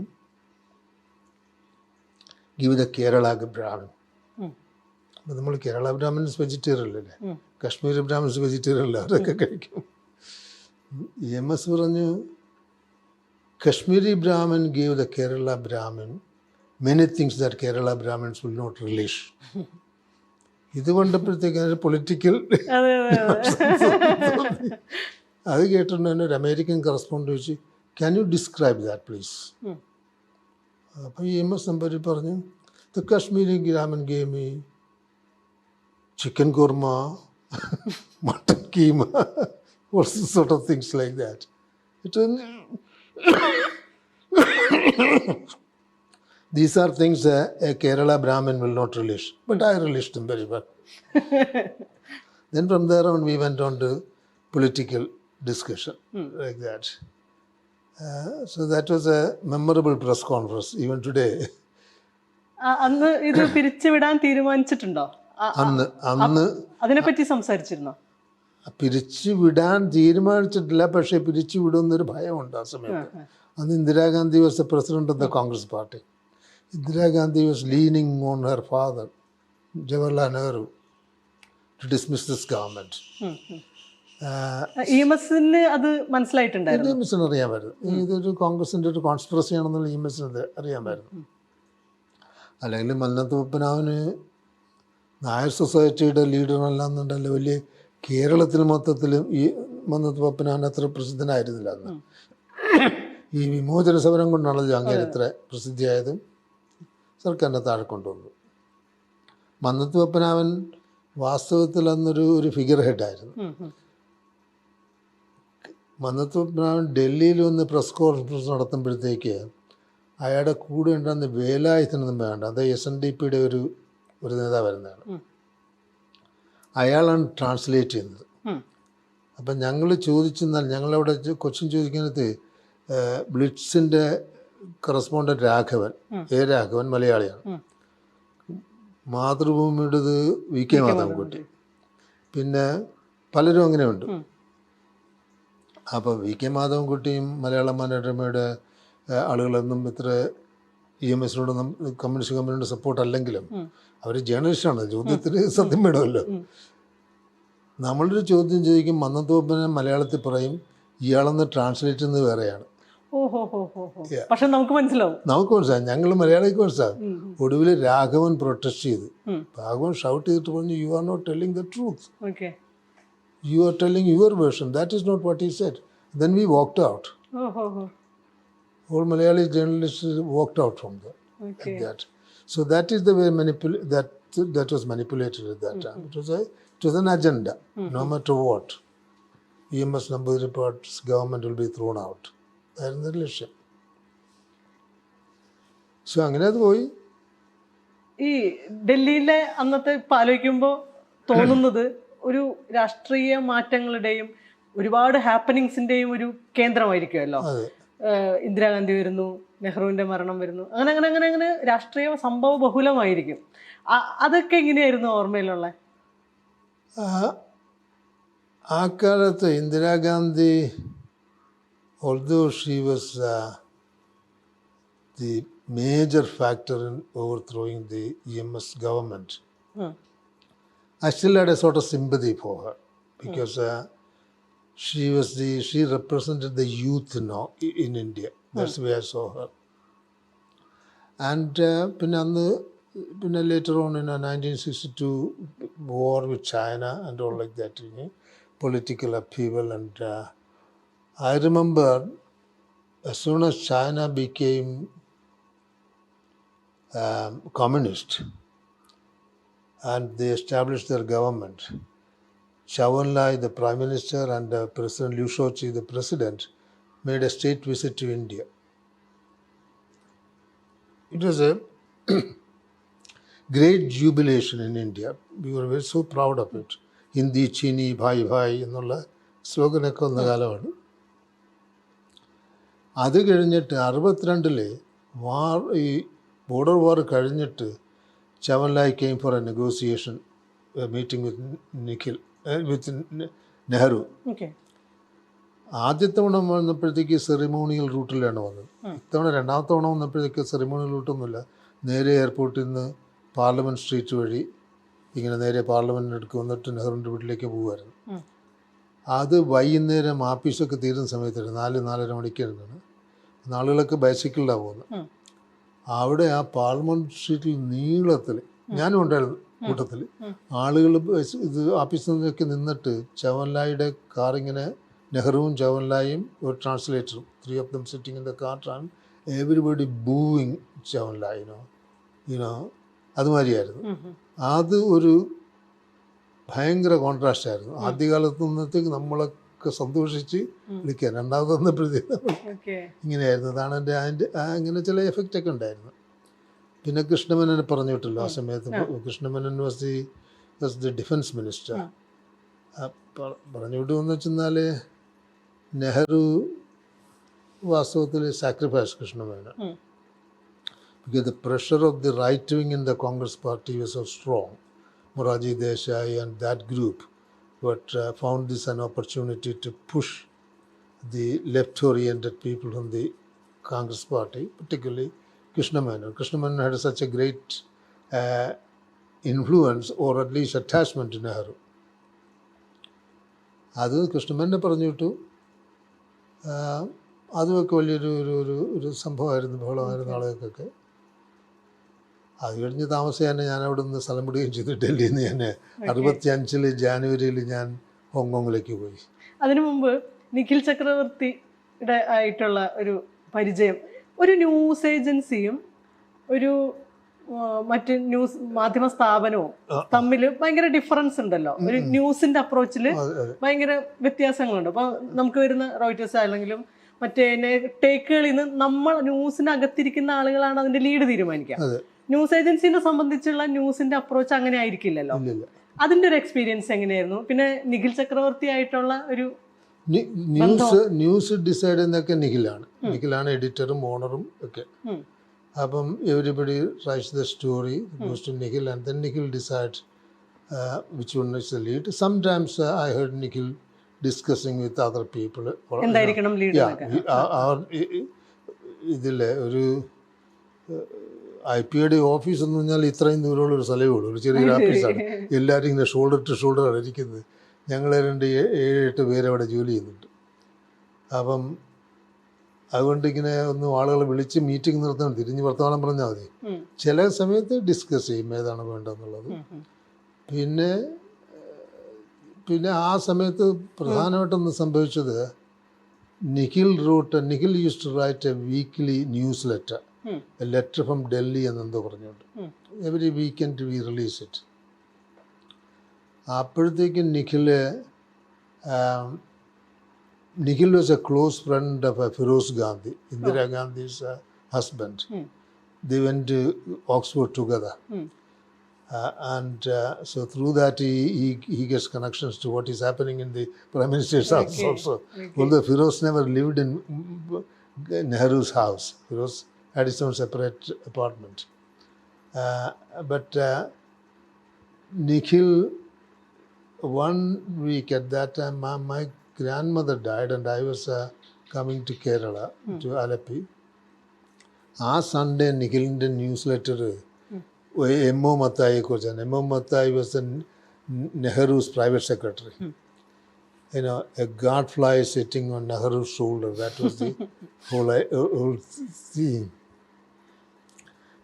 give the Kerala Brahmin? അപ്പം നമ്മൾ കേരള ബ്രാഹ്മിൻസ് വെജിറ്റേറിയൻ അല്ലേ, കശ്മീരി ബ്രാഹ്മിൻസ് വെജിറ്റേറിയൻ അല്ല, അവരൊക്കെ കഴിക്കും. EMS പറഞ്ഞു, Kashmiri Brahmin gave the Kerala Brahmin many things that Kerala Brahmins will not relish. ഇത് കൊണ്ടപ്പോഴത്തേക്ക് പൊളിറ്റിക്കൽ അത് കേട്ടിട്ടുണ്ട്. തന്നെ ഒരു അമേരിക്കൻ കറസ്പോണ്ടൻ്റ് ചോദിച്ചു, can you describe that please? അപ്പോൾ EMS നമ്പർ പറഞ്ഞു, the Kashmiri Brahmin gave me chicken korma, mutton keema, sort of things like that. It was, these are things a Kerala Brahmin will not relish, but I relished them very well. Then from there on we went on to political discussion like that. So that was a memorable press conference even today. അന്ന് ഇത് പിരിച്ചുവിടാൻ തീരുമാനിച്ചിട്ടുണ്ടോ? അന്ന് അതിനെപ്പറ്റി സംസാരിച്ചിരുന്നോ? പിരിച്ചു വിടാൻ തീരുമാനിച്ചിട്ടില്ല, പക്ഷേ പിരിച്ചു വിടുന്നൊരു ഭയമുണ്ട് ആ സമയത്ത്. അന്ന് Indira Gandhi was the president of the Congress party. Indira Gandhi was leaning on her father Jawaharlal Nehru to dismiss this government. EMSന് അത് മനസ്സിലായിട്ടുണ്ടായിരുന്നു. EMSന് അറിയാമായിരുന്നു ഇതൊരു കോൺഗ്രസിന്റെ ഒരു കോൺസ്പിറസി ആണെന്നുള്ള EMSന് അറിയാമായിരുന്നു. അല്ലെങ്കിൽ മന്നത്ത് പത്മനാഭന് നായർ സൊസൈറ്റിയുടെ ലീഡറല്ലാന്നുണ്ടല്ലോ വലിയ കേരളത്തിൽ മൊത്തത്തിലും ഈ മന്നത്ത് പത്മനാഭൻ അത്ര പ്രസിദ്ധനായിരുന്നില്ല അന്ന്. ഈ വിമോചന സമരം കൊണ്ടാണല്ലോ അങ്ങനെ ഇത്ര പ്രസിദ്ധിയായതും സർക്കാരിനെ താഴെ കൊണ്ടുവന്നു. മന്നത്ത് പത്മനാഭൻ വാസ്തവത്തിൽ അന്നൊരു ഫിഗർ ഹെഡായിരുന്നു. മന്നത്ത് പത്മനാഭൻ ഡൽഹിയിൽ വന്ന് പ്രസ് കോൺഫറൻസ് നടത്തുമ്പോഴത്തേക്ക് അയാളുടെ കൂടെ ഉണ്ടാകുന്ന വേലായുധനൊന്നും വേണ്ട, അത് SNDPയുടെ ഒരു നേതാവായിരുന്നതാണ്. അയാളാണ് ട്രാൻസ്ലേറ്റ് ചെയ്യുന്നത്. അപ്പം ഞങ്ങൾ ചോദിച്ചെന്നാൽ ഞങ്ങളവിടെ ക്വസ്റ്റ്യൻ ചോദിക്കുന്നത് ബ്ലിറ്റ്സിൻ്റെ കറസ്പോണ്ടൻ്റ് രാഘവൻ മലയാളിയാണ്. മാതൃഭൂമിയുടേത് VK മാധവൻകുട്ടി, പിന്നെ പലരും അങ്ങനെ ഉണ്ട്. അപ്പോൾ VK മാധവൻകുട്ടിയും മലയാള മനോരമയുടെ ആളുകളൊന്നും ഇത്ര EMSനോടൊന്നും കമ്മ്യൂണിസ്റ്റ് സപ്പോർട്ട് അല്ലെങ്കിലും അവർ ജേർണലിസ്റ്റാണ്, ചോദ്യത്തിന് സത്യം വേണമല്ലോ. നമ്മളൊരു ചോദ്യം ചോദിക്കും, മന്നത്ത് പത്മനാഭൻ മലയാളത്തിൽ പറയും, ഇയാളെന്ന് ട്രാൻസ്ലേറ്റ് ചെയ്യുന്നത് വേറെയാണ്. പക്ഷെ നമുക്ക് മനസ്സിലാവും, ഞങ്ങൾ മലയാളിക്ക് മനസ്സിലാവും. ഒടുവിൽ രാഘവൻ പ്രൊട്ടസ്റ്റ് ചെയ്തു. രാഘവൻ ഷൗട്ട് ചെയ്തിട്ട് പറഞ്ഞു, you are not telling the truth, you are telling your version, that is not what he said. Then we walked out. All Malayali journalists walked out from there. Like that. So that is the way that was manipulated at that time. It was an agenda. No matter what, EMS number reports, government will be thrown out. That is the relation. So അങ്ങനെ അത് പോയി. ഈ ഡൽഹിയിലെ അന്നത്തെ ആലോചിക്കുമ്പോൾ തോന്നുന്നത് ഒരു രാഷ്ട്രീയ മാറ്റങ്ങളുടെയും ഒരുപാട് ഹാപ്പനിങ്സിന്റെയും ഒരു കേന്ദ്രമായിരിക്കുമല്ലോ. ഇന്ദിരാഗാന്ധി വരുന്നു, നെഹ്റുവിന്റെ മരണം വരുന്നു, അങ്ങനെ അങ്ങനെ അങ്ങനെ അങ്ങനെ രാഷ്ട്രീയ സംഭവ ബഹുലമായിരിക്കും. അതൊക്കെ എങ്ങനെയായിരുന്നു ഓർമ്മയിലുള്ള? ആ കാലത്ത് Indira Gandhi, although she was the major factor in overthrowing the EMS government, I still had a sort of sympathy for her because she represented the youth now in India. That's the way I saw her. And പിന്നെ later on in 1962 war with China and all like that, political upheaval. And I remember as soon as China became communist and they established their government, Zhou Enlai, the Prime Minister, and President Liu Shaoqi, the President, made a state visit to India. It was a great jubilation in India. We were very so proud of it. Hindi, Chini, Bhai, Bhai എന്നുള്ള സ്ലോഗനൊക്കെ വന്ന കാലമാണ്. അത് കഴിഞ്ഞിട്ട് 62 ഈ border വാർ കഴിഞ്ഞിട്ട് Zhou Enlai came for a negotiation meeting with Nehru. ആദ്യത്തെ തവണ വന്നപ്പോഴത്തേക്ക് സെറിമോണിയൽ റൂട്ടിലാണ് വന്നത്. ഇത്തവണ രണ്ടാമത്തെ തവണ വന്നപ്പോഴത്തേക്ക് സെറിമോണിയൽ റൂട്ടൊന്നുമില്ല. നേരെ എയർപോർട്ടിൽ നിന്ന് പാർലമെൻറ്റ് സ്ട്രീറ്റ് വഴി ഇങ്ങനെ നേരെ പാർലമെൻറ്റിനടുക്ക് വന്നിട്ട് നെഹ്റുവിൻ്റെ വീട്ടിലേക്ക് പോകുമായിരുന്നു. അത് വൈകുന്നേരം ആഫീസൊക്കെ തീരുന്ന സമയത്തായിരുന്നു. 4-4:30 മണിക്കായിരുന്നു. ആളുകളൊക്കെ ബൈസിക്കിളിലാണ് പോകുന്നത്. അവിടെ ആ പാർലമെൻറ്റ് സ്ട്രീറ്റിൽ നീളത്തിൽ ഞാനും ഉണ്ടായിരുന്നു കൂട്ടത്തിൽ. ആളുകൾ ഇത് ഓഫീസിൽ നിന്നൊക്കെ നിന്നിട്ട് Zhou Enlaiയുടെ കാറിങ്ങനെ നെഹ്റുവും Zhou Enlaiയും ഒരു ട്രാൻസ്ലേറ്ററും 3 of them sitting in the car and everybody booing Zhou Enlai, you know അതുമാതിരിയായിരുന്നു. അത് ഒരു ഭയങ്കര കോൺട്രാസ്റ്റ് ആയിരുന്നു. ആദ്യകാലത്ത് നിന്നത്തേക്ക് നമ്മളൊക്കെ സന്തോഷിച്ച് വിളിക്കാൻ, രണ്ടാമത് വന്നപ്പോഴത്തേക്ക് ഇങ്ങനെയായിരുന്നു. അതാണ് അതിൻ്റെ അങ്ങനെ ചില എഫക്റ്റൊക്കെ ഉണ്ടായിരുന്നു. പിന്നെ കൃഷ്ണമേനോനെ പറഞ്ഞു വിട്ടല്ലോ ആ സമയത്ത്. Krishna Menon was the defence minister. പറഞ്ഞു വിട്ടുമെന്ന് വെച്ചെന്നാൽ നെഹ്റു വാസ്തവത്തിൽ sacrifice Krishna Menon. Because the pressure of the right wing in the Congress party was so strong. Morarji Desai and that group found this an opportunity to push the left-oriented people from the Congress party, particularly Krishna Menon. Krishna Menon had such a great influence or at least attachment to Nehru. അത് കൃഷ്ണമേനോനെ പറഞ്ഞു വിട്ടു. അതുമൊക്കെ വലിയൊരു സംഭവമായിരുന്നു, ബഹളമായിരുന്നു ആളുകൾക്കൊക്കെ. അത് കഴിഞ്ഞ് താമസിയാൻ ഞാൻ അവിടെ നിന്ന് സ്ഥലം വിടുകയും ചെയ്തു. ഡൽഹിയിൽ നിന്ന് ഞാൻ 65 ജാനുവരിയിൽ ഞാൻ ഹോങ്കോങ്ങിലേക്ക് പോയി. അതിനു മുമ്പ് നിഖിൽ ചക്രവർത്തിയുടെ ആയിട്ടുള്ള ഒരു പരിചയം, ഒരു ന്യൂസ് ഏജൻസിയും ഒരു മറ്റ് ന്യൂസ് മാധ്യമ സ്ഥാപനവും തമ്മിൽ ഭയങ്കര ഡിഫറൻസ് ഉണ്ടല്ലോ. ഒരു ന്യൂസിന്റെ അപ്രോച്ചിൽ ഭയങ്കര വ്യത്യാസങ്ങളുണ്ട്. അപ്പോൾ നമുക്ക് വരുന്ന റോയിറ്റേഴ്സ് ആണെങ്കിലും മറ്റേ ടേക്കുകളിൽ നിന്ന് നമ്മൾ ന്യൂസിനകത്തിരിക്കുന്ന ആളുകളാണ് അതിന്റെ ലീഡ് തീരുമാനിക്കുക. ന്യൂസ് ഏജൻസിനെ സംബന്ധിച്ചുള്ള ന്യൂസിന്റെ അപ്രോച്ച് അങ്ങനെ ആയിരിക്കില്ലല്ലോ. അതിന്റെ ഒരു എക്സ്പീരിയൻസ് എങ്ങനെയായിരുന്നു? പിന്നെ നിഖിൽ ചക്രവർത്തി ആയിട്ടുള്ള ഒരു ന്യൂസ് ഡിസൈഡ് ചെയ്യുന്നതൊക്കെ നിഖിലാണ് എഡിറ്ററും ഓണറും ഒക്കെ. അപ്പം everybody writes the story, goes to Nikhil and then Nikhil decide which one is the lead. Sometimes I heard Nikhil discussing with other people. എന്തായിരിക്കണം ലീഡ്? ഇതില്ലേ ഒരു IPAD ഓഫീസ് എന്ന് പറഞ്ഞാൽ ഇത്രയും ദൂരമുള്ള ഒരു സ്ഥലമേ ഉള്ളൂ, ഒരു ചെറിയൊരു ഓഫീസാണ്. എല്ലാവരും ഇങ്ങനെ ഷോൾഡർ ടു ഷോൾഡറാണ് ഇരിക്കുന്നത്. ഞങ്ങൾ 7-8 പേര് അവിടെ ജോലി ചെയ്യുന്നുണ്ട്. അപ്പം അതുകൊണ്ട് ഇങ്ങനെ ഒന്ന് ആളുകളെ വിളിച്ച് മീറ്റിംഗ് നിർത്തണം, തിരിഞ്ഞ് വർത്തമാനം പറഞ്ഞാൽ മതി. ചില സമയത്ത് ഡിസ്കസ് ചെയ്യും ഏതാണ് വേണ്ടതെന്നുള്ളത്. പിന്നെ ആ സമയത്ത് പ്രധാനമായിട്ടൊന്ന് സംഭവിച്ചത്, Nikhil use to write a weekly newsletter, a letter from Delhi എന്നെന്തോ പറഞ്ഞുകൊണ്ട്. Every weekend we release it. അപ്പോഴത്തേക്കും Nikhil was a close friend of Firoz Gandhi, Indira Gandhi's husband. They went to Oxford together. So through that he gets connections to what is happening in the Prime Minister's house also. Although Firoz never lived in Nehru's house. Firoz had his own separate apartment. But Nikhil, one week at that time, my grandmother died and I was coming to Kerala, to Alappi. ആ Sunday നിഖിലിൻ്റെ news letter M.O. Mathaiയെ കുറിച്ചാണ്. M.O. Mathai was Nehru's private secretary. A godfly sitting on Nehru's shoulder. That was the whole theme.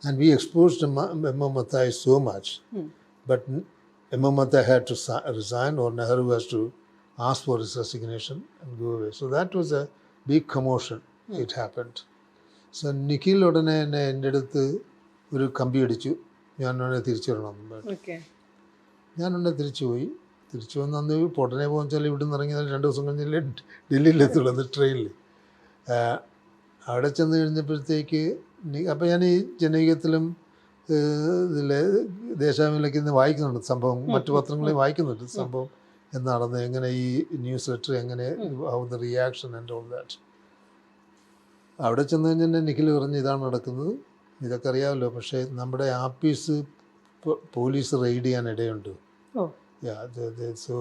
And we exposed M.O. Mathai so much. But M.O. Mathai had to resign, or Nehru has to ask for his resignation and go away. So that was a big commotion. It happened. So Nikhil ഉടനെ എന്നെ എൻ്റെ അടുത്ത് ഒരു കമ്പി അടിച്ചു, ഞാൻ ഉടനെ തിരിച്ചു വരണമെന്ന്. ഞാനുടനെ തിരിച്ചു പോയി. തിരിച്ചു വന്ന് അന്ന് ഉടനെ പോകുന്ന വെച്ചാൽ ഇവിടെ നിന്ന് ഇറങ്ങിയാൽ 2 ദിവസം കഴിഞ്ഞല്ലേ ഡൽഹിയിലെത്തുള്ളൂ, അത് ട്രെയിനിൽ. അവിടെ ചെന്ന് കഴിഞ്ഞപ്പോഴത്തേക്ക് അപ്പം ഞാൻ ഈ ജനകീയത്തിലും ഇതിലെ ദേശാഭിമാനിലൊക്കെ ഇന്ന് വായിക്കുന്നുണ്ട് സംഭവം, മറ്റു പത്രങ്ങളിൽ വായിക്കുന്നുണ്ട് സംഭവം എന്നാണെന്ന്, എങ്ങനെ ഈ ന്യൂസ് ലെറ്റർ എങ്ങനെ how the reaction and all that. അവിടെ ചെന്ന് കഴിഞ്ഞാൽ നിഖിൽ പറഞ്ഞ് ഇതാണ് നടക്കുന്നത്, ഇതൊക്കെ അറിയാമല്ലോ, പക്ഷേ നമ്മുടെ ആഫീസ് പോലീസ് റെയ്ഡ് ചെയ്യാൻ ഇടയുണ്ട്. So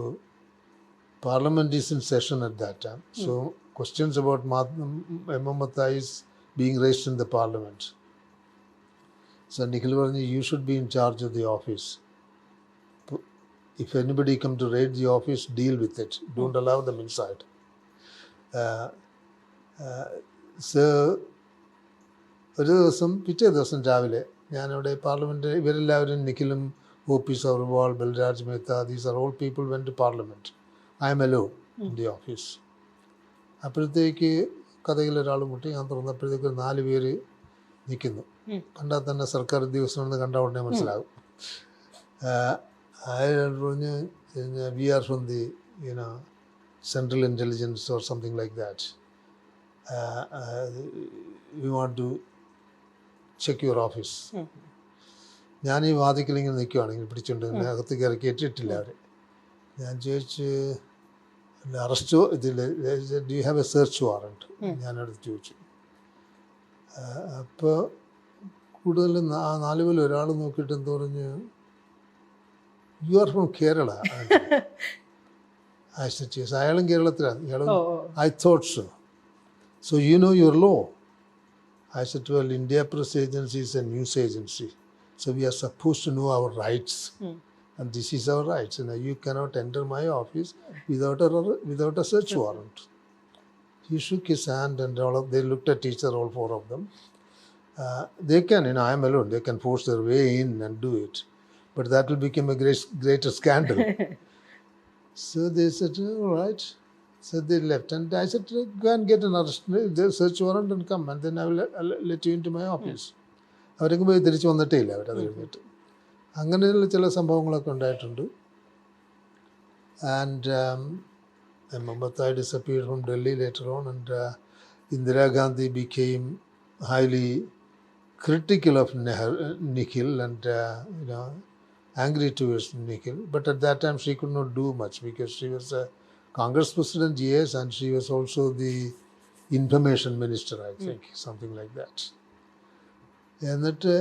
parliament is in session at that time. So questions about Mamata is being raised in the parliament. So Nikhil Varni, you should be in charge of the office. If anybody come to raid the office, deal with it. Don't allow them inside. So ഒരു ദിവസം പിറ്റേ ദിവസം രാവിലെ ഞാനിവിടെ parliament, ഇവരെല്ലാവരും നിഖിലും OP Saurabal, Balraj Mehta, these are all people went to parliament. I am alone in the office. അപ്പോഴത്തേക്ക് കഥയിലൊരാൾ മുട്ടി, ഞാൻ തുറന്നപ്പോഴത്തേക്ക് 4 പേര് നിൽക്കുന്നു. കണ്ടാൽ തന്നെ സർക്കാർ ഉദ്യോഗസ്ഥനെന്ന് കണ്ടാൽ ഉടനെ മനസ്സിലാകും. അയാൾ പറഞ്ഞ് we are from the central intelligence or something like that, we want to check your office. ഞാൻ ഈ വാതിക്കലിങ്ങനെ നിൽക്കുകയാണെങ്കിൽ പിടിച്ചുകൊണ്ട് അകത്ത് കയറി കയറ്റിയിട്ടില്ല അവർ. ഞാൻ ചോദിച്ച് അറസ്റ്റോ ഇതിൽ do you have a search warrant, ഞാനടുത്ത് ചോദിച്ചു. അപ്പോൾ കൂടുതലും 4 പേരിൽ ഒരാൾ നോക്കിയിട്ട് എന്ത് പറഞ്ഞു, യു ആർ ഫ്രം കേരള. അയാളും കേരളത്തിലാണ്. ഇയാളും I thought so. So you know your law. I said, well, India Press Agency is a news agency, so we are supposed to know our rights. And this is our rights. You cannot enter my office without a search warrant. He shook his hand and they looked at each other, all 4 of them. They can, I am alone, they can force their way in and do it. But that will become a greater scandal. So they said, all right. So they left. And I said, go and get an arrest, search warrant and come. And then I will let you into my office. അവരൊക്കെ പോയി തിരിച്ച് വന്നിട്ടേ ഇല്ല അവരത് കഴിഞ്ഞിട്ട്. അങ്ങനെയുള്ള ചില സംഭവങ്ങളൊക്കെ ഉണ്ടായിട്ടുണ്ട്. And Mamata disappeared from Delhi later on, and Indira Gandhi became highly critical of Nikhil and angry towards Nikhil. But at that time she could not do much because she was a Congress president, yes, and she was also the information minister, I think, something like that. എന്നിട്ട്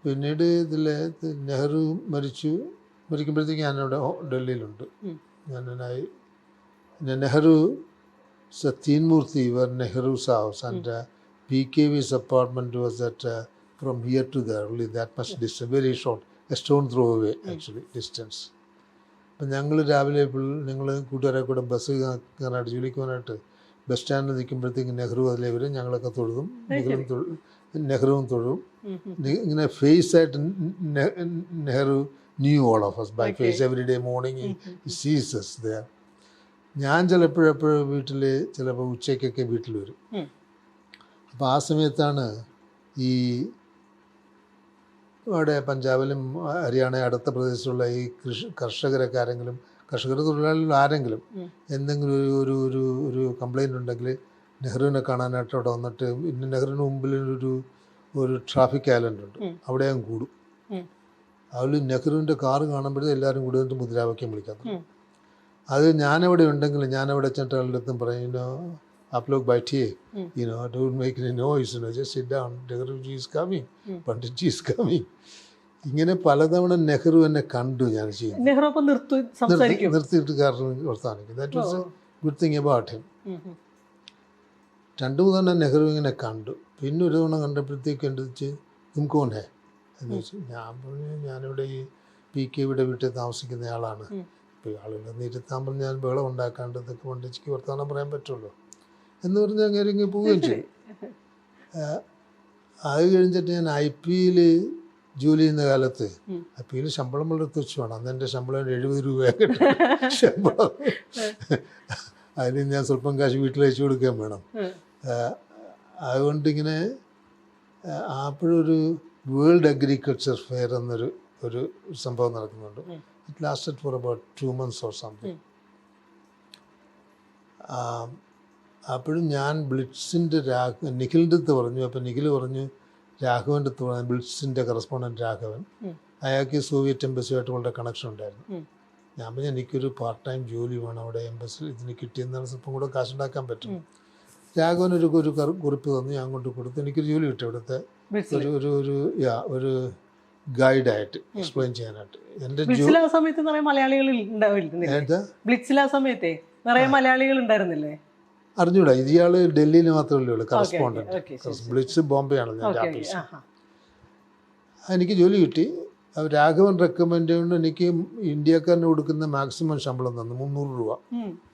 പിന്നീട് ഇതിൽ നെഹ്റു മരിക്കുമ്പോഴത്തേക്ക് ഞാനിവിടെ ഡൽഹിയിലുണ്ട്. Nehru Satyamurthy were Nehru's house, and PKV's apartment was that from here to there, only that much distance, very short, a stone throw away actually, distance. അപ്പം ഞങ്ങൾ രാവിലെ ഞങ്ങൾ കൂട്ടുകാരെ കൂടെ ബസ് കയറാനായിട്ട് ജോലിക്ക് പോകാനായിട്ട് ബസ് സ്റ്റാൻഡിൽ നിൽക്കുമ്പോഴത്തേക്ക് നെഹ്റു അതിലേ വരും, ഞങ്ങളൊക്കെ തൊഴുതും, നെഹ്റുവും തൊഴും. ഇങ്ങനെ ഫേസ് ആയിട്ട് Nehru knew all of us by face. Every day morning he sees us there. ഞാൻ ചിലപ്പോഴെപ്പോഴും വീട്ടിൽ ചിലപ്പോൾ ഉച്ചയ്ക്കൊക്കെ വീട്ടിൽ വരും. അപ്പോൾ ആ സമയത്താണ് ഈ അവിടെ പഞ്ചാബിലും ഹരിയാന അടുത്ത പ്രദേശത്തുള്ള ഈ കർഷകരൊക്കെ ആരെങ്കിലും, കർഷകർ തൊഴിലാളികൾ ആരെങ്കിലും എന്തെങ്കിലും ഒരു കംപ്ലൈൻറ്റ് ഉണ്ടെങ്കിൽ നെഹ്റുവിനെ കാണാനായിട്ട് അവിടെ വന്നിട്ട്, പിന്നെ നെഹ്റുവിന് മുമ്പിൽ ഒരു ട്രാഫിക് ഐലൻഡ് ഉണ്ട്, അവിടെ ഞാൻ കൂടും. അതിൽ നെഹ്റുവിൻ്റെ കാറ് കാണുമ്പോഴേ എല്ലാവരും കൂടി വന്നിട്ട് മുദ്രാവാക്യം വിളിക്കാൻ. അത് ഞാനവിടെ ഉണ്ടെങ്കിൽ ഞാനവിടെ ചെന്നിട്ട് ആളുടെ അടുത്തും പറയും, आप लोग बैठिए, don't make any noise, just sit down, Nehru ji is coming, Pandit ji is coming. ഇങ്ങനെ പലതവണ നെഹ്റു എന്നെ കണ്ടു ഞാൻ ചെയ്യുന്നു. നിർത്തിയിട്ട് കാരണം വർത്താനിക്കും. That was a good thing about him. 2-3 തവണ നെഹ്റു ഇങ്ങനെ കണ്ടു. പിന്നെ ഒരു തവണ കണ്ടപ്പോഴത്തേക്ക് എൻ്റെ വെച്ച് തും കോൺ ഹേ എന്ന് വെച്ചു. ഞാൻ പറഞ്ഞു, ഞാനിവിടെ ഈ PK ഇവിടെ വീട്ടിൽ താമസിക്കുന്ന ആളാണ്. ഇപ്പോൾ ആളുകളൊന്നും ഇരുത്താൻ പറഞ്ഞ് ഞാൻ ബഹളം ഉണ്ടാക്കാണ്ട് ഇതൊക്കെ പണ്ടിച്ചിക്ക് വർത്തമാനം പറയാൻ പറ്റുള്ളൂ എന്ന് പറഞ്ഞ് അങ്ങനെ ഇങ്ങനെ പോവുകയും ചെയ്യും. അത് കഴിഞ്ഞിട്ട് ഞാൻ IPയിൽ ജോലി ചെയ്യുന്ന കാലത്ത് അപ്പം ഇതിന് ശമ്പളം വളരെ തുച്ഛമാണ്. അന്ന് എൻ്റെ ശമ്പളം 70 രൂപയൊക്കെ ശമ്പളം. അതിന് ഞാൻ സ്വല്പം കാശ് വീട്ടിൽ അയച്ചു കൊടുക്കാൻ വേണം. അതുകൊണ്ടിങ്ങനെ അപ്പോഴൊരു വേൾഡ് അഗ്രികൾച്ചർ ഫെയർ ഒരു സംഭവം നടക്കുന്നുണ്ട്. It lasted for about 2 months or something. അപ്പോഴും ഞാൻ ബ്ലിറ്റ്സിൻ്റെ നിഖിലിൻ്റെ അടുത്ത് പറഞ്ഞു. അപ്പം നിഖിൽ പറഞ്ഞു രാഘവൻ്റെ അടുത്ത് പറഞ്ഞു, ബ്ലിറ്റ്സിൻ്റെ കറസ്പോണ്ടൻറ്റ് രാഘവൻ, അയാൾക്ക് സോവിയറ്റ് എംബസിയുമായിട്ട് വളരെ കണക്ഷൻ ഉണ്ടായിരുന്നു. ഞാൻ പറഞ്ഞു എനിക്കൊരു പാർട്ട് ടൈം ജോലി വേണം അവിടെ എംബസിയിൽ, ഇതിന് കിട്ടിയെന്നാണ് സ്വല്പം കൂടെ കാശുണ്ടാക്കാൻ പറ്റും. രാഘവൻ ഒരു കുറിപ്പ് തന്നു, ഞാൻ കൊണ്ട് കൊടുത്തു. എനിക്കൊരു ജോലി കിട്ടി ഇവിടുത്തെ ഒരു ഗൈഡായിട്ട് എക്സ്പ്ലെയിൻ ചെയ്യാനായിട്ട്. എൻ്റെ അറിഞ്ഞൂടാ, ഇയാൾ ഡൽഹിയിൽ മാത്രമല്ലേ ഉള്ളൂ കറസ്പോണ്ടൻറ്റ്. ബ്ലിറ്റ്സ് ബോംബെ ആണ് എൻ്റെ ഓഫീസ്. എനിക്ക് ജോലി കിട്ടി. രാഘവൻ റെക്കമെൻഡ് കൊണ്ട് എനിക്ക് ഇന്ത്യക്കാരന് കൊടുക്കുന്ന മാക്സിമം ശമ്പളം തന്നു 300 രൂപ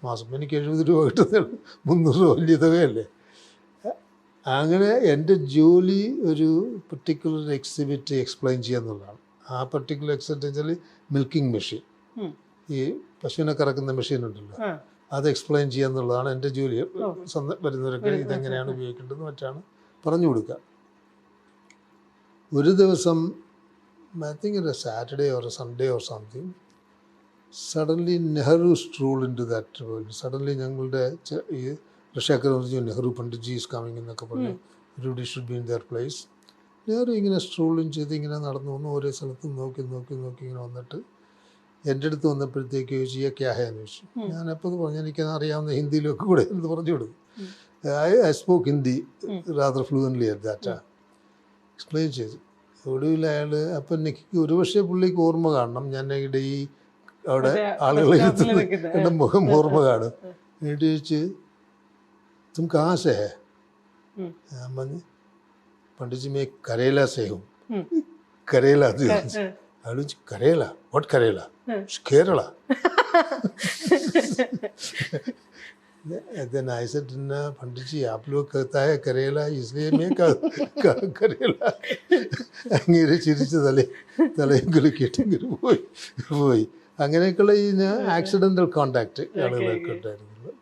മാസം. എനിക്ക് 70 രൂപ കിട്ടുന്നുള്ളൂ. 300 രൂപ വലിയ തുകയല്ലേ. അങ്ങനെ എൻ്റെ ജോലി ഒരു പർട്ടിക്കുലർ എക്സിബിറ്റ് എക്സ്പ്ലെയിൻ ചെയ്യുക എന്നുള്ളതാണ്. ആ പർട്ടിക്കുലർ എക്സിബിറ്റ് വെച്ചാൽ മിൽക്കിംഗ് മെഷീൻ, ഈ പശുവിനെ കറക്കുന്ന മെഷീൻ ഉണ്ടല്ലോ, അത് എക്സ്പ്ലെയിൻ ചെയ്യുക എന്നുള്ളതാണ് എൻ്റെ ജോലി. വരുന്നവരൊക്കെ ഇതെങ്ങനെയാണ് ഉപയോഗിക്കേണ്ടത് മറ്റാണ് പറഞ്ഞു കൊടുക്കുക. ഒരു ദിവസം I think it was a Saturday or a Sunday or something, suddenly Nehru strolled into that world. Suddenly ഞങ്ങളുടെ ഈ റഷ്യാക്കാർ പറഞ്ഞു നെഹ്റു പണ്ഡിറ്റ്ജി ഈസ് കമ്മിങ് എന്നൊക്കെ പറഞ്ഞു. Everybody should be in there place. Nehru ഇങ്ങനെ സ്ട്രോളിങ് ചെയ്ത് ഇങ്ങനെ നടന്നു വന്നു. ഓരോ സ്ഥലത്തും നോക്കി ഇങ്ങനെ വന്നിട്ട് എൻ്റെ അടുത്ത് വന്നപ്പോഴത്തേക്ക് ചോദിച്ചു ഈ ക്യാ ഹേ എന്ന് ചോദിച്ചു. ഞാനപ്പോൾ അത് പറഞ്ഞു എനിക്ക് അറിയാവുന്ന ഹിന്ദിയിലൊക്കെ കൂടെ എന്ന് പറഞ്ഞു കൊടുക്കും. I spoke Hindi rather fluently at that time. Explain ചെയ്തു. ഒടുവിൽ അയാൾ അപ്പം എനിക്ക് ഒരുപക്ഷെ പുള്ളിക്ക് ഓർമ്മ കാണണം, ഞാൻ ഈ അവിടെ ആളുകളെ എൻ്റെ മുഖം ഓർമ്മ കാണും. എന്നിട്ട് ചോദിച്ച് തും കഹാ സേ ഹേ? ഞാൻ പറഞ്ഞു പണ്ഡിറ്റ്ജി മേ കരേല സേ ഹും. കരേല അത് അയാൾ ചോദിച്ചു കരേല? വാട്ട് കരേല? കേരള. Then I said, "ना पंडित जी आप लोग कहता है करेला इसलिए मैं करेला." അങ്ങനെ ചിരിച്ച് തലയും കുലുക്കിയിട്ടെങ്കിലും പോയി. അങ്ങനെയൊക്കെയുള്ള ഈ ആക്സിഡൻ്റൽ കോണ്ടാക്ട് ആളുകളൊക്കെ ഉണ്ടായിരുന്നുള്ളൂ.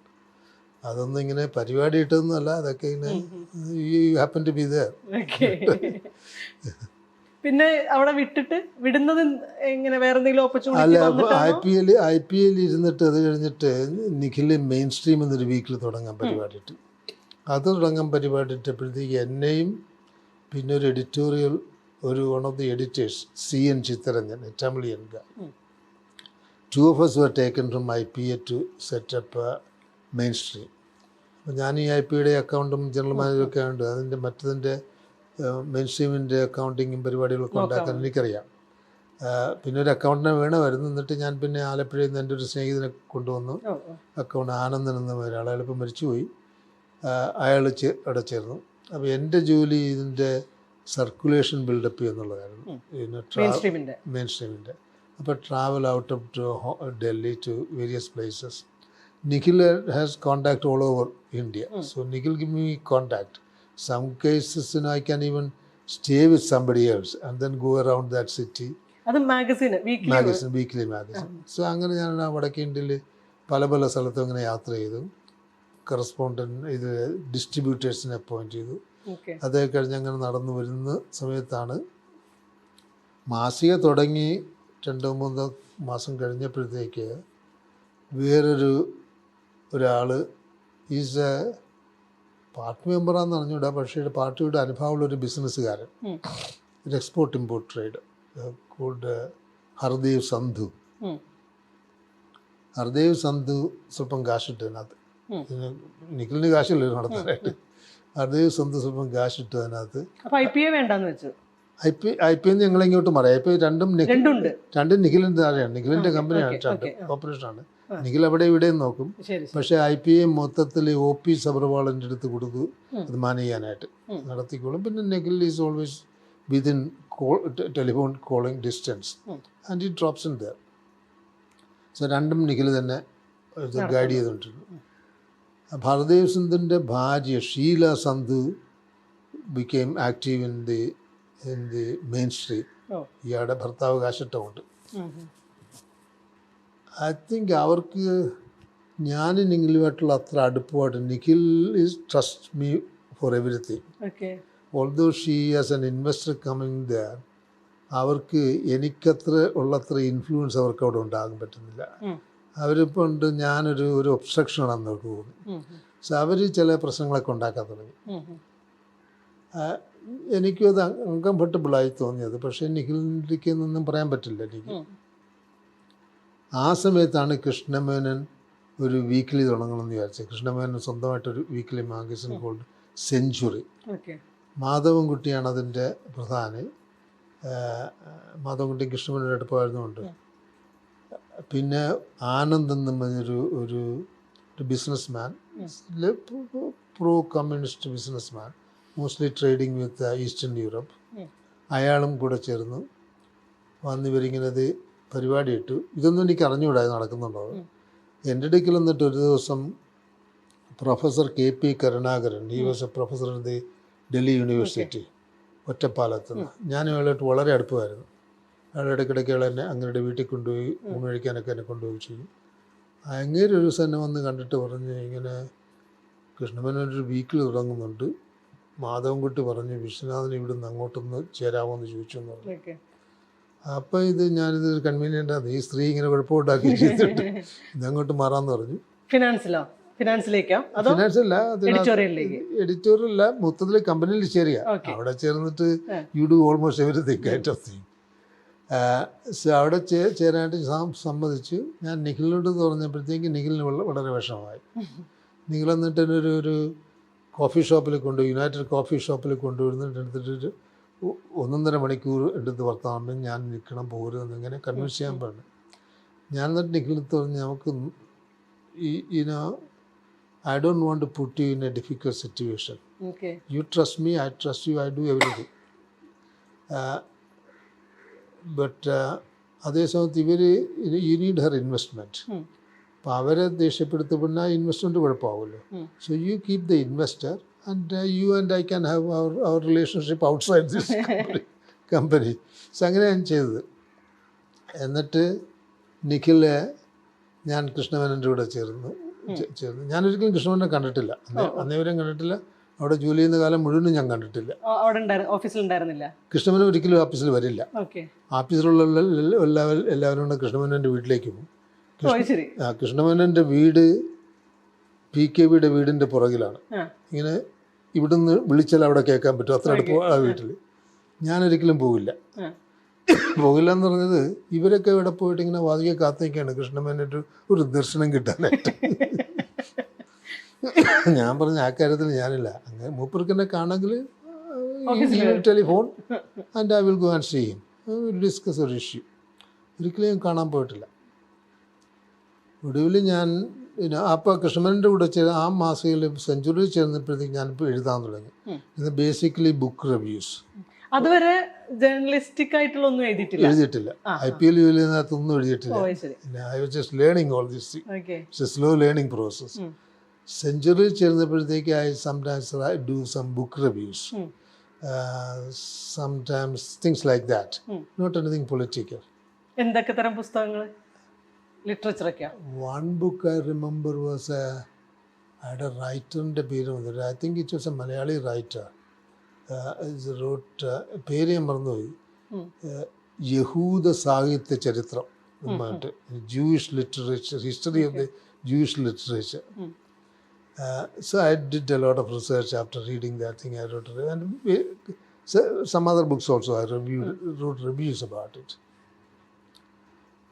അതൊന്നും ഇങ്ങനെ പരിപാടി ഇട്ടതൊന്നുമല്ല, അതൊക്കെ ഇങ്ങനെ you happen to be there. പിന്നെ അവിടെ വിടുന്നത് എങ്ങനെ? വേറെ എന്തെങ്കിലും അല്ല, IPL ഇരുന്നിട്ട് അത് കഴിഞ്ഞിട്ട് നിഖിൽ മെയിൻ സ്ട്രീം എന്നൊരു വീക്കിൽ തുടങ്ങാൻ പരിപാടിയിട്ട്. അത് തുടങ്ങാൻ പരിപാടിയിട്ടപ്പോഴത്തേക്ക് എന്നെയും പിന്നെ ഒരു editorial one of the editors CN Chittaranjan, Italian guy, 2 of us were taken from IPA to set up main stream. അപ്പോൾ ഞാൻ ഈ IPയുടെ അക്കൗണ്ടും ജനറൽ മാനേജറൊക്കെ ഉണ്ട്. മറ്റതിൻ്റെ മെയിൻ സ്ട്രീമിൻ്റെ അക്കൗണ്ടിങ്ങും പരിപാടികളൊക്കെ ഉണ്ടാക്കാൻ എനിക്കറിയാം. പിന്നെ ഒരു അക്കൗണ്ടിനെ വേണമായിരുന്നു. എന്നിട്ട് ഞാൻ പിന്നെ ആലപ്പുഴയിൽ നിന്ന് എൻ്റെ ഒരു സ്നേഹിതനെ കൊണ്ടുവന്നു. അക്കൗണ്ട് ആനന്ദൻ എന്ന ഒരാൾ, അയാളിപ്പോൾ മരിച്ചുപോയി. അയാൾ അവിടെ ചേർന്നു. അപ്പോൾ എൻ്റെ ജോലി ഇതിൻ്റെ സർക്കുലേഷൻ ബിൽഡപ്പ് ചെയ്യുക എന്നുള്ളതായിരുന്നു, പിന്നെ മെയിൻ സ്ട്രീമിൻ്റെ. അപ്പോൾ travel out of Delhi to various places. Nikhil has contact all over India. So Nikhil give me contact. Some cases, I can even stay with somebody else and then go around that city. അത് weekly magazine. So അങ്ങനെ ഞാൻ വടക്കേ ഇന്ത്യയിൽ പല സ്ഥലത്തും അങ്ങനെ യാത്ര ചെയ്തു. കറസ്പോണ്ടൻറ്റ് ഡിസ്ട്രിബ്യൂട്ടേഴ്സിനെ അപ്പോയിൻറ്റ് ചെയ്തു. അതേ കഴിഞ്ഞ് അങ്ങനെ നടന്നു വരുന്ന സമയത്താണ് മാസിക തുടങ്ങി 2-3 മാസം കഴിഞ്ഞപ്പോഴത്തേക്ക് ഒരാൾ ഈസ് എ പാർട്ടി മെമ്പറാന്ന് അറിഞ്ഞൂടാ, പക്ഷേ പാർട്ടിയുടെ അനുഭവമുള്ളൊരു ബിസിനസ്സുകാരൻ, ഒരു export import trade called Hardev Sandhu. Hardev Sandhu സ്വല്പം കാശിട്ട് അതിനകത്ത്, നിഖിലിന് കാശില്ല നടത്താനായിട്ട്. ഹർദേവ് സന്ധു സ്വല്പം കാശിട്ട് അതിനകത്ത്. IPA ഞങ്ങളിങ്ങോട്ട് മാറി. IPA രണ്ടും നിഖിലിൻ്റെ താഴെയാണ്. നിഖിലിൻ്റെ കമ്പനിയാണ്, ഓപ്പറേഷനാണ്. നിഖിൽ അവിടെ ഇവിടെയും നോക്കും. പക്ഷേ IPA മൊത്തത്തിൽ OP സബർവാളിൻ്റെ അടുത്ത് കൊടുത്തു അത് മാനേജ് ചെയ്യാനായിട്ട്, നടത്തിക്കോളും. പിന്നെ Nikhil is always within telephone calling distance and it drops in there. So രണ്ടും നിഖിൽ തന്നെ ഗൈഡ് ചെയ്തുകൊണ്ടിരുന്നു. ഹർദേവ് സന്ധുവിൻ്റെ ഭാര്യ Sheela Sandhu became active in the mainstream. ഇയാളുടെ ഭർത്താവ് കാശിട്ടമുണ്ട്. ഐ തിങ്ക് അവർക്ക് ഞാനും നിഖിലുമായിട്ടുള്ള അത്ര അടുപ്പമായിട്ട് Nikhil is trust me for everything. Although she as an investor coming there, അവർക്ക് എനിക്കത്ര ഉള്ളത്ര ഇൻഫ്ലുവൻസ് അവർക്ക് അവിടെ ഉണ്ടാകാൻ പറ്റുന്നില്ല. അവരിപ്പോൾ ഉണ്ട് ഞാനൊരു ഒബ്സ്ട്രക്ഷനാണെന്ന് അവർക്ക് തോന്നി. സോ അവർ ചില പ്രശ്നങ്ങളൊക്കെ ഉണ്ടാക്കാൻ തുടങ്ങി. എനിക്കും അത് അൺകംഫർട്ടബിളായി തോന്നിയത്. പക്ഷേ നിഖിലിലേക്ക് നിന്നും പറയാൻ പറ്റില്ല എനിക്ക്. ആ സമയത്താണ് കൃഷ്ണമേനൻ ഒരു വീക്കിലി തുടങ്ങണമെന്ന് വിചാരിച്ചത്. കൃഷ്ണമേനൻ സ്വന്തമായിട്ടൊരു വീക്കിലി മാഗസിൻ കോൾഡ് സെഞ്ച്വറി. മാധവൻകുട്ടിയാണ് അതിൻ്റെ പ്രധാനി. മാധവൻകുട്ടി കൃഷ്ണമേനോട് അടുപ്പമായിരുന്നുകൊണ്ട്. പിന്നെ ആനന്ദ് എന്ന് പറഞ്ഞൊരു business man, pro communist business man, mostly trading വിത്ത് ഈസ്റ്റേൺ യൂറോപ്പ്, അയാളും കൂടെ ചേർന്ന് വന്നിവരിങ്ങനെ ഇത് പരിപാടി ഇട്ടു. ഇതൊന്നും എനിക്ക് അറിഞ്ഞുകൂടാ നടക്കുന്നുണ്ടോ. എൻ്റെ അടുക്കൽ എന്നിട്ട് ഒരു ദിവസം professor KP Karunakaran, he was a professor in the Delhi University, ഒറ്റപ്പാലത്ത് നിന്ന്. ഞാൻ അയാളായിട്ട് വളരെ അടുപ്പമായിരുന്നു. അയാളുടെ ഇടയ്ക്കിടയ്ക്ക് എന്നെ അങ്ങനെ വീട്ടിൽ കൊണ്ടുപോയി ഊണ് കഴിക്കാനൊക്കെ എന്നെ കൊണ്ടുപോയി ചെയ്യും. അങ്ങേര് ഒരു ദിവസം എന്നെ വന്ന് കണ്ടിട്ട് പറഞ്ഞ്, ഇങ്ങനെ കൃഷ്ണമേനൊരു വീക്കിൽ തുടങ്ങുന്നുണ്ട്, മാധവൻകുട്ടി പറഞ്ഞു വിശ്വനാഥൻ ഇവിടുന്ന് അങ്ങോട്ടൊന്ന് ചേരാമോ എന്ന് ചോദിച്ചു എന്ന് പറഞ്ഞു. അപ്പോൾ ഞാനിത് കൺവീനിയൻ്റാണ്, ഈ സ്ത്രീ ഇങ്ങനെ കുഴപ്പമുണ്ടാക്കി ചെയ്തിട്ട് ഇതങ്ങോട്ട് മാറാമെന്ന് പറഞ്ഞു. ഫിനാൻസല്ല, എഡിറ്റോറിയല്ല, മൊത്തത്തിൽ കമ്പനിയിൽ ചേരുക. അവിടെ ചേർന്നിട്ട് you do almost everything kind of thing. So അവിടെ ചേരാനായിട്ട് സമ്മതിച്ചു. ഞാൻ നിഖിലിനോട് പറഞ്ഞപ്പോഴത്തേക്ക് നിഖിലിന് വളരെ വിഷമമായി. നിഖിൽ എന്നിട്ട് ഒരു കോഫി ഷോപ്പിൽ യുണൈറ്റഡ് കോഫി ഷോപ്പിൽ കൊണ്ടുവരുന്നിട്ട് എടുത്തിട്ട് 1.5 മണിക്കൂർ എടുത്ത് വർത്താനം ഞാൻ നിൽക്കണം പോരുതെന്ന് ഇങ്ങനെ കൺവിൻസ് ചെയ്യാൻ പറഞ്ഞു. ഞാൻ എന്നിട്ട് നിഖിലത്ത് പറഞ്ഞ്, നമുക്ക് I don't want to put you in a difficult situation. You trust me, I trust you, I do everything. But അതേ സമയത്ത് you need her investment. അപ്പോൾ അവരെ ദേഷ്യപ്പെടുത്തപ്പെടുന്ന ഇൻവെസ്റ്റ്മെൻറ്റ് കുഴപ്പമാവുമല്ലോ. So you keep the investor and you and I can have our relationship outside this company. So അങ്ങനെ ഞാൻ ചെയ്തത്. എന്നിട്ട് നിഖിലെ ഞാൻ കൃഷ്ണമേനൻ്റെ കൂടെ ചേർന്നു. ഞാനൊരിക്കലും കൃഷ്ണമേനെ കണ്ടിട്ടില്ല, അന്നേവരെയും കണ്ടിട്ടില്ല. അവിടെ ജോലി ചെയ്യുന്ന കാലം മുഴുവനും ഞാൻ കണ്ടിട്ടില്ല. കൃഷ്ണമേനൻ ഒരിക്കലും ഓഫീസിൽ വരില്ല. ഓഫീസിലുള്ള എല്ലാവരും കൂടെ കൃഷ്ണമേനൻ്റെ വീട്ടിലേക്ക് പോകും. കൃഷ്ണമേനൻ്റെ വീട് PKBയുടെ വീടിൻ്റെ പുറകിലാണ്. ഇങ്ങനെ ഇവിടുന്ന് വിളിച്ചാൽ അവിടെ കേൾക്കാൻ പറ്റും, അത്ര അടുപ്പം ആ വീട്ടിൽ. ഞാനൊരിക്കലും പോകില്ല എന്ന് പറഞ്ഞത്, ഇവരൊക്കെ ഇവിടെ പോയിട്ട് ഇങ്ങനെ വാതിക്കെ കാത്തിരിക്കുകയാണ് കൃഷ്ണമേനൊരു ഒരു ദർശനം കിട്ടാനായിട്ട്. ഞാൻ പറഞ്ഞ ആ കാര്യത്തിൽ ഞാനില്ല. അങ്ങനെ മൂപ്പർക്കെന്നെ കാണുമെങ്കിൽ telephone and I will go and see him, discuss ഒരു ഇഷ്യൂ. ഒരിക്കലും ഞാൻ കാണാൻ പോയിട്ടില്ല. ഒടുവിൽ ഞാൻ അപ്പോൾ കൃഷ്ണമേനൻ്റെ കൂടെ ആ മാസികയിൽ സെഞ്ച്വറിയിൽ ചേർന്നപ്പോഴത്തേക്ക് ഞാനിപ്പോൾ എഴുതാൻ തുടങ്ങി. ഇത് ബേസിക്കലി ബുക്ക് റിവ്യൂസ്. അതുവരെ ജേർണലിസ്റ്റിക് ആയിട്ടുള്ള ഒന്നും എഴുതിയിട്ടില്ല. IPL ഇതിനകത്തൊന്നും എഴുതിയിട്ടില്ല. I was just learning all this thing. It's a slow learning process. സെഞ്ച്വറിയിൽ ചേർന്നപ്പോഴത്തേക്ക് I sometimes do some book reviews, sometimes things like that, not anything political. എന്തൊക്കെ തരം പുസ്തകങ്ങൾ? ലിറ്ററേച്ചറൊക്കെ? One book I remember was I had a writer, I think it was a Malayali writer. He wrote പേര് ഞാൻ മറന്നുപോയി. യഹൂദ സാഹിത്യ ചരിത്രം, Jewish literature, history of the Jewish literature. So I did a lot of research after reading that thing. I wrote, and some other books also I wrote reviews about it.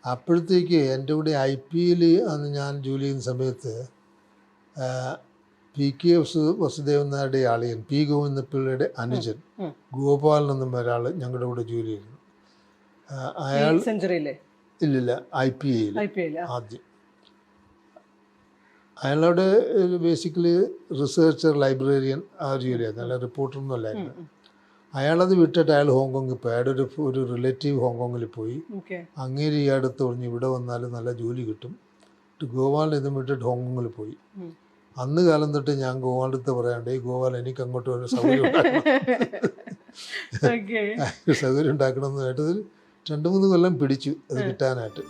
അപ്പോഴത്തേക്ക് എൻ്റെ കൂടെ IPL അന്ന് ഞാൻ ജോലി ചെയ്യുന്ന സമയത്ത് PK Vasudevan നായരുടെ ആളിയൻ P ഗോവിന്ദപിള്ളയുടെ അനുജൻ ഗോപാലൻ എന്നും ഒരാൾ ഞങ്ങളുടെ കൂടെ ജോലി ചെയ്യുന്നു. അയാൾ ഇല്ലില്ല IPL ആദ്യം. അയാളുടെ ബേസിക്കലി റിസർച്ചർ, ലൈബ്രറിയൻ ആ ജോലിയായിരുന്നു, അല്ല റിപ്പോർട്ടറൊന്നും അല്ലായിരുന്നു. അയാളത് വിട്ടിട്ട് അയാൾ ഹോങ്കോങ്ങിൽ പോയി. അയാളുടെ ഒരു റിലേറ്റീവ് ഹോങ്കോങ്ങിൽ പോയി. അങ്ങേര് ഈ അടുത്ത് പറഞ്ഞ് ഇവിടെ വന്നാൽ നല്ല ജോലി കിട്ടും. ഗോവാളിൽ ഇതും വിട്ടിട്ട് ഹോങ്കോങ്ങിൽ പോയി. അന്ന് കാലം തൊട്ട് ഞാൻ ഗോവാളടുത്ത് പറയാണ്ട്, ഈ ഗോവാൾ എനിക്ക് അങ്ങോട്ട് ഒരു സൗകര്യം ഉണ്ടായിരുന്നു. ഓക്കെ. സൗകര്യം ഉണ്ടാക്കണമെന്നായിട്ട് 2-3 കൊല്ലം പിടിച്ചു അത് കിട്ടാനായിട്ട്.